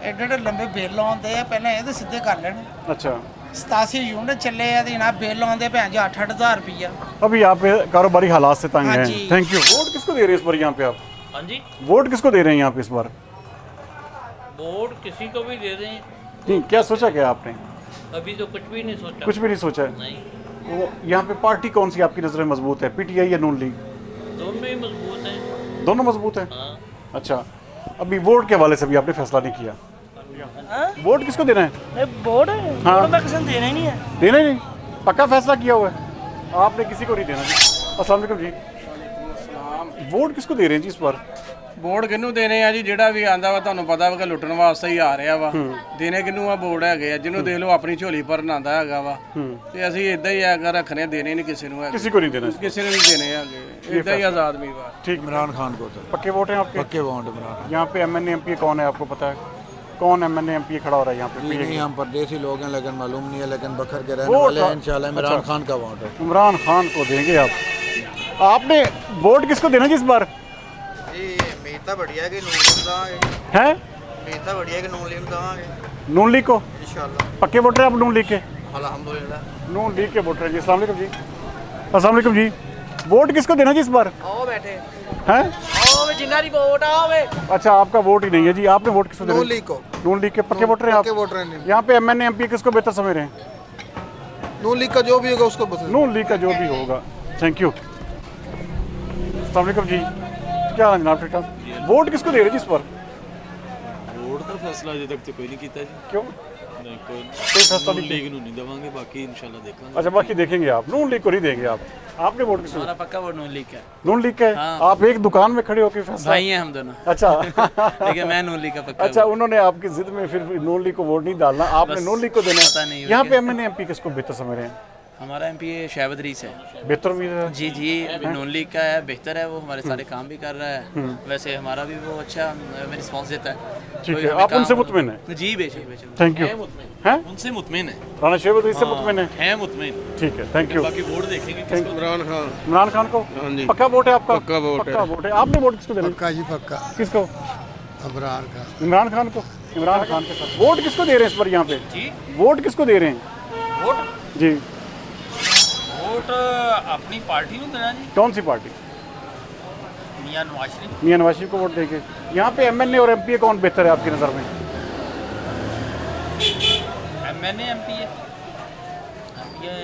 Speaker 22: एडे एडे लंबे बिल आते हैं, पहले ये तो सीधे कर लें।
Speaker 1: अच्छा,
Speaker 22: 87 यूनिट चले हैं तो जनाब बिल आते भैन जो 8-8 हज़ार रुपया।
Speaker 1: अभी आप कारोबारी हालात से तंग हैं।
Speaker 22: जी।
Speaker 1: Thank you. वोट किसको दे रहे हैं इस बार यहाँ पे आप?
Speaker 5: हाँ जी,
Speaker 1: वोट किसको दे रहे हैं यहाँ पे इस बार?
Speaker 5: वोट किसी को भी दे दें।
Speaker 1: नहीं, क्या सोचा क्या आपने?
Speaker 5: अभी तो कुछ भी नहीं सोचा।
Speaker 1: कुछ भी नहीं सोचा है?
Speaker 5: नहीं।
Speaker 1: तो यहाँ पे पार्टी कौन सी आपकी नज़र में मजबूत है? PTI या नून लीग?
Speaker 5: दोनों ही मजबूत हैं।
Speaker 1: दोनों मजबूत है? अच्छा, अभी वोट के हवाले से भी आपने फैसला नहीं किया? वोट किसको देना है?
Speaker 22: वोट
Speaker 1: हाँ,
Speaker 22: वोट किसी देना ही नहीं है।
Speaker 1: देना ही नहीं? पक्का फैसला किया हुआ है आपने? किसी को नहीं देना जी। अस्सलाम वालेकुम जी। वोट किसको दे रहे हैं जी इस बार?
Speaker 21: ਵੋਟ ਕਿਹਨੂੰ ਦੇਣੇ ਆ ਜੀ? ਜਿਹੜਾ ਵੀ ਆਂਦਾ ਵਾ ਤੁਹਾਨੂੰ ਪਤਾ ਵਾ ਕਿ ਲੁੱਟਣ ਵਾਸਤੇ ਹੀ ਆ ਰਿਹਾ ਵਾ। ਦੇਣੇ ਕਿਹਨੂੰ ਆ? ਵੋਟ ਹੈਗੇ ਆ ਜਿਹਨੂੰ ਦੇਖ ਲਓ ਆਪਣੀ ਝੋਲੀ ਭਰਨ ਆਂਦਾ ਹੈਗਾ ਵਾ। ਤੇ ਅਸੀਂ ਇਦਾਂ ਹੀ ਅਗਰ ਰੱਖਣੇ ਦੇਣੇ ਨਹੀਂ ਕਿਸੇ ਨੂੰ,
Speaker 1: किसी को नहीं देना?
Speaker 21: ਕਿਸੇ ਨੂੰ ਨਹੀਂ ਦੇਣੇ ਹੈਗੇ, ਇਦਾਂ ਹੀ ਆਜ਼ਾਦ ਉਮੀਦਵਾਰ।
Speaker 1: ठीक।
Speaker 17: इमरान खान को तो
Speaker 1: पक्के वोट हैं आपके?
Speaker 17: पक्के वोट इमरान।
Speaker 1: यहाँ पे MNA MP कौन है आपको पता है? कौन MNA MP खड़ा हो रहा है यहाँ पे?
Speaker 17: नहीं, हम परदेसी लोग हैं लेकिन मालूम नहीं है, लेकिन बखर के रहने वाले हैं। इंशाल्लाह इमरान खान का वोट है।
Speaker 1: इमरान खान को देंगे आप। आपने वोट किसको देना जी इस बार?
Speaker 12: ਤਾਂ बढ़िया है कि नून लीग देवांगे।
Speaker 1: हैं?
Speaker 12: उम्मीद ਤਾਂ बढ़िया है कि नून लीग देवांगे
Speaker 1: नून लीग को?
Speaker 12: इंशाल्लाह।
Speaker 1: पक्के वोटर हैं आप नून लीग के?
Speaker 12: अल्हम्दुलिल्लाह
Speaker 1: नून लीग के वोटर हैं जी। अस्सलाम वालेकुम जी। अस्सलाम वालेकुम जी। वोट किसको देना जी इस बार?
Speaker 12: आओ बैठे
Speaker 1: हैं?
Speaker 12: आओ वे जिन्ना दी वोट आओ वे।
Speaker 1: अच्छा, आपका वोट ही नहीं है जी। आपने वोट किसको देना?
Speaker 12: नून लीग को।
Speaker 1: नून लीग के पक्के वोटर हैं आप?
Speaker 17: पक्के वोटर हैं।
Speaker 1: यहाँ पे MNA MP किसको बेहतर समझ रहे हैं?
Speaker 17: नून लीग का जो भी होगा उसको पसंद।
Speaker 1: नून लीग का जो भी होगा। Thank you. अस्सलाम वालेकुम जी। क्या हाल जनाब? ठीक ठाक। वोट किसको दे रहे जी इस बार?
Speaker 2: वोट का फैसला अजे तक तो कोई नहीं किया जी।
Speaker 1: क्यों?
Speaker 2: नहीं, कोई
Speaker 1: फैसला नहीं
Speaker 2: लीग नहीं देवांगे, बाकी इंशाल्लाह देखेंगे।
Speaker 1: अच्छा, बाकी देखेंगे आप। नून लीग को नहीं देंगे आप। आपने वोट किसको?
Speaker 9: हमारा पक्का वोट नून लीग का है।
Speaker 1: नून लीग का है?
Speaker 9: हाँ।
Speaker 1: आप एक दुकान में खड़े होकर फैसला?
Speaker 9: भाई हैं हम दोनों।
Speaker 1: अच्छा।
Speaker 9: लेकिन मैं नून लीग का पक्का।
Speaker 1: अच्छा, उन्होंने आपकी जिद में फिर नून लीग को वोट नहीं डालना, आपने नून लीग को देना
Speaker 9: पता
Speaker 1: है।
Speaker 9: नहीं
Speaker 1: यहाँ पे MNA MP किसको बेहतर समझ रहे हैं?
Speaker 9: हमारा MP शहबाज अदरीस है।
Speaker 1: बेहतर भी है?
Speaker 9: जी जी, नून लीग का है, बेहतर है, वो हमारे सारे काम भी कर रहा है। वैसे हमारा भी वो अच्छा रिस्पॉन्स देता है।
Speaker 1: ठीक है, आप उनसे मुतमिन हैं?
Speaker 9: जी बेशक बेशक।
Speaker 1: Thank you. हैं?
Speaker 2: उनसे मुतमिन है।
Speaker 1: राणा शहबाज अदरीस से मुतमिन है?
Speaker 2: हैं मुतमिन।
Speaker 1: ठीक है, थैंक यू।
Speaker 2: बाकी वोट देखेंगे किसको।
Speaker 20: इमरान खान।
Speaker 1: इमरान खान को?
Speaker 20: हाँ जी।
Speaker 1: पक्का वोट है आपका?
Speaker 20: पक्का वोट है।
Speaker 1: पक्का वोट है। आपने वोट किसको देना?
Speaker 17: पक्का जी पक्का।
Speaker 1: किसको?
Speaker 17: इमरान खान।
Speaker 1: इमरान खान को? इमरान खान के साथ वोट किसको दे रहे हैं इस बार यहाँ पे?
Speaker 9: जी,
Speaker 1: वोट किसको दे रहे हैं?
Speaker 9: वोट
Speaker 1: जी,
Speaker 9: वोट अपनी पार्टी में देना जी।
Speaker 1: कौन सी पार्टी?
Speaker 9: मियां नवाज शरीफ।
Speaker 1: मियां नवाज शरीफ को वोट देंगे। यहाँ पे MNA और MP कौन बेहतर है आपकी नज़र में?
Speaker 9: MNA MP है ये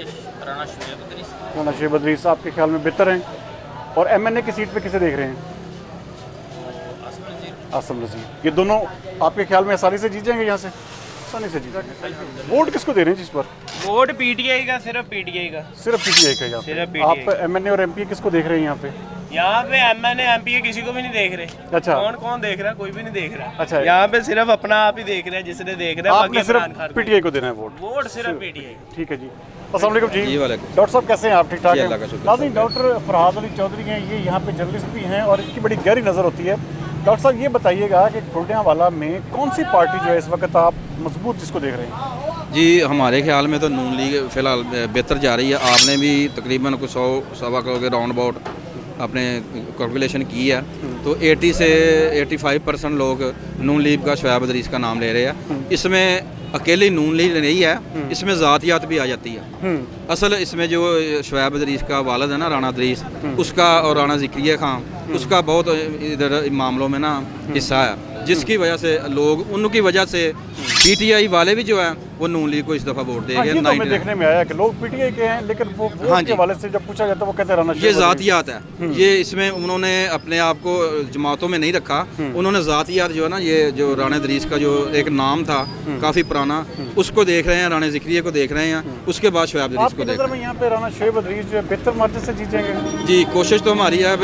Speaker 9: राणा शहबाज अदरीस।
Speaker 1: राणा शहबाज अदरीस आपके ख्याल में बेहतर हैं? और MNA की सीट पे किसे देख रहे हैं? आसम नज़ीर। ये दोनों आपके ख्याल में आसानी से जीत जाएंगे यहाँ से? आसानी से जीत जाएंगे। वोट किसको दे रहे हैं जिस पर?
Speaker 9: वोट PTI का, सिर्फ PTI का।
Speaker 1: सिर्फ PTI का यहाँ
Speaker 9: सिर्फ
Speaker 1: पे?
Speaker 9: PTI।
Speaker 1: आप MNA और MP किसको देख रहे हैं यहाँ पे?
Speaker 9: यहाँ पे MNA MP किसी को भी नहीं देख रहे।
Speaker 1: अच्छा।
Speaker 9: कौन कौन देख रहा है? कोई भी नहीं देख रहा।
Speaker 1: अच्छा।
Speaker 9: यहाँ पे सिर्फ अपना आप ही देख रहे हैं, जिसने देख रहा है।
Speaker 1: आपने
Speaker 9: बाकी
Speaker 1: सिर्फ
Speaker 9: इमरान खान
Speaker 1: PTI को देना है वोट?
Speaker 9: वोट सिर्फ PTI।
Speaker 1: ठीक है जी। अस्सलाम वालेकुम जी।
Speaker 20: जी वालेकुम।
Speaker 1: डॉक्टर साहब कैसे हैं आप? ठीक ठाक
Speaker 20: जी,
Speaker 1: हैं?
Speaker 20: अल्लाह का शुक्र।
Speaker 1: नाज़रीन, डॉक्टर फरहाद अली चौधरी हैं, ये यहाँ पे जर्नलिस्ट भी हैं और इनकी बड़ी गहरी नज़र होती है। डॉक्टर साहब ये बताइएगा कि खुर्डियांवाला में कौन सी पार्टी जो है इस वक्त आप मजबूत जिसको देख रहे हैं?
Speaker 20: जी हमारे ख्याल में तो नून लीग फ़िलहाल बेहतर जा रही है। आपने भी तकरीबन कुछ 100-125 के राउंड अबाउट अपने कैलकुलेशन की है, तो 80 से 85% लोग नून लीग का शहबाज अदरीस का नाम ले रहे हैं। इसमें अकेली नून लीग नहीं है, इसमें ज़ातियात भी आ जाती है। असल इसमें जो शहबाज अदरीस का वालिद है ना राणा अदरीस, उसका और राणा ज़िक्रिया खान, उसका बहुत इधर मामलों में ना हिस्सा है, जिसकी वजह से लोग उनकी वजह से PTI वाले भी जो हैं वो नून लीग को इस दफ़ा वोट देंगे।
Speaker 1: ये तो हमें देखने में आया कि लोग PTI के हैं, लेकिन वो वोट के हवाले से जब पूछा जाता है वो कहते हैं राणा
Speaker 20: ये ज़ातियात है। ये इसमें उन्होंने अपने आप को जमातों में नहीं रखा, उन्होंने ज़ातियात जो है ना, ये जो राणा अदरीस का जो एक नाम था काफ़ी पुराना, उसको देख रहे हैं, राणा ज़िक्रिया को देख रहे हैं, उसके बाद शहबाज अदरीस को देख रहे हैं।
Speaker 1: यहाँ पे राणा शहबाज अदरीस जो है बेहतर मार्जिन से जीतेंगे?
Speaker 20: जी, कोशिश तो हमारी है।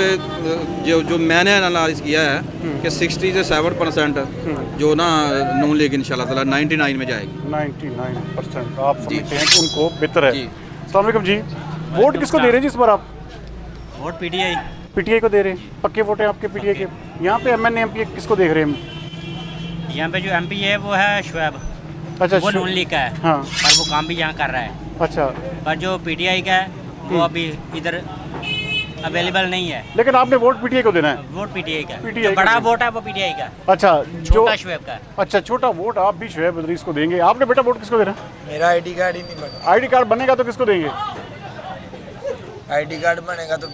Speaker 20: जो मैंने एनालाइज किया है कि 60 से 70% जो ना नून लीग इंशाल्लाह ताला 99 में जाएगी।
Speaker 1: 99% आप समझते हैं कि उनको बेहतर है? अस्सलाम वालेकुम जी। वोट किसको दे रहे हैं जी इस बार आप?
Speaker 9: Vote PTI।
Speaker 1: PTI को दे रहे हैं? पक्के वोट हैं आपके PTI के? यहाँ पे MNA MP किसको देख रहे हैं?
Speaker 9: यहाँ पे जो MP है वो है शुएब।
Speaker 1: अच्छा,
Speaker 9: वो नून लीग का है।
Speaker 1: हाँ।
Speaker 9: पर वो काम भी यहाँ कर रहा है।
Speaker 1: अच्छा।
Speaker 9: पर जो PTI का है वो अभी इधर अवेलेबल नहीं है।
Speaker 1: लेकिन आपने वोट PTI को देना है?
Speaker 9: वोट PTI का।
Speaker 1: PTI
Speaker 9: जो बड़ा
Speaker 1: का।
Speaker 9: वोट है वो PTI का।
Speaker 1: अच्छा,
Speaker 9: छोटा शुएब का।
Speaker 1: अच्छा, छोटा वोट आप भी शहबाज अदरीस को देंगे। आपने बेटा वोट किसको देना?
Speaker 18: मेरा ID कार्ड ही नहीं बना।
Speaker 1: ID कार्ड बनेगा तो किसको देंगे?
Speaker 18: ID कार्ड बनेगा तो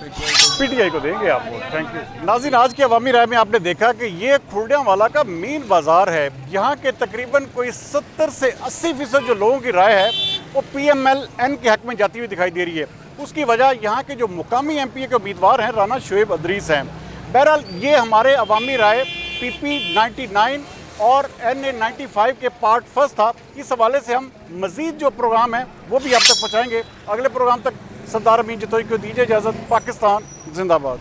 Speaker 1: PTI को देंगे आप वोट। Thank you. नाज़रीन, आज की अवामी राय में आपने देखा कि ये खुर्डियांवाला का मेन बाज़ार है। यहाँ के तकरीबन कोई 70 से 80% जो लोगों की राय है वो PMLN के हक में जाती हुई दिखाई दे रही है। उसकी वजह यहाँ के जो मुकामी MPA के उम्मीदवार हैं राणा शहबाज अदरीस हैं। बहरहाल ये हमारे अवामी राय PP 99 और NA 95 के पार्ट फर्स्ट था। इस हवाले से हम मज़ीद जो प्रोग्राम है वो भी आप तक पहुँचाएँगे। अगले प्रोग्राम तक सरदार अमीन जतोई को दीजिए इजाज़त। पाकिस्तान जिंदाबाद।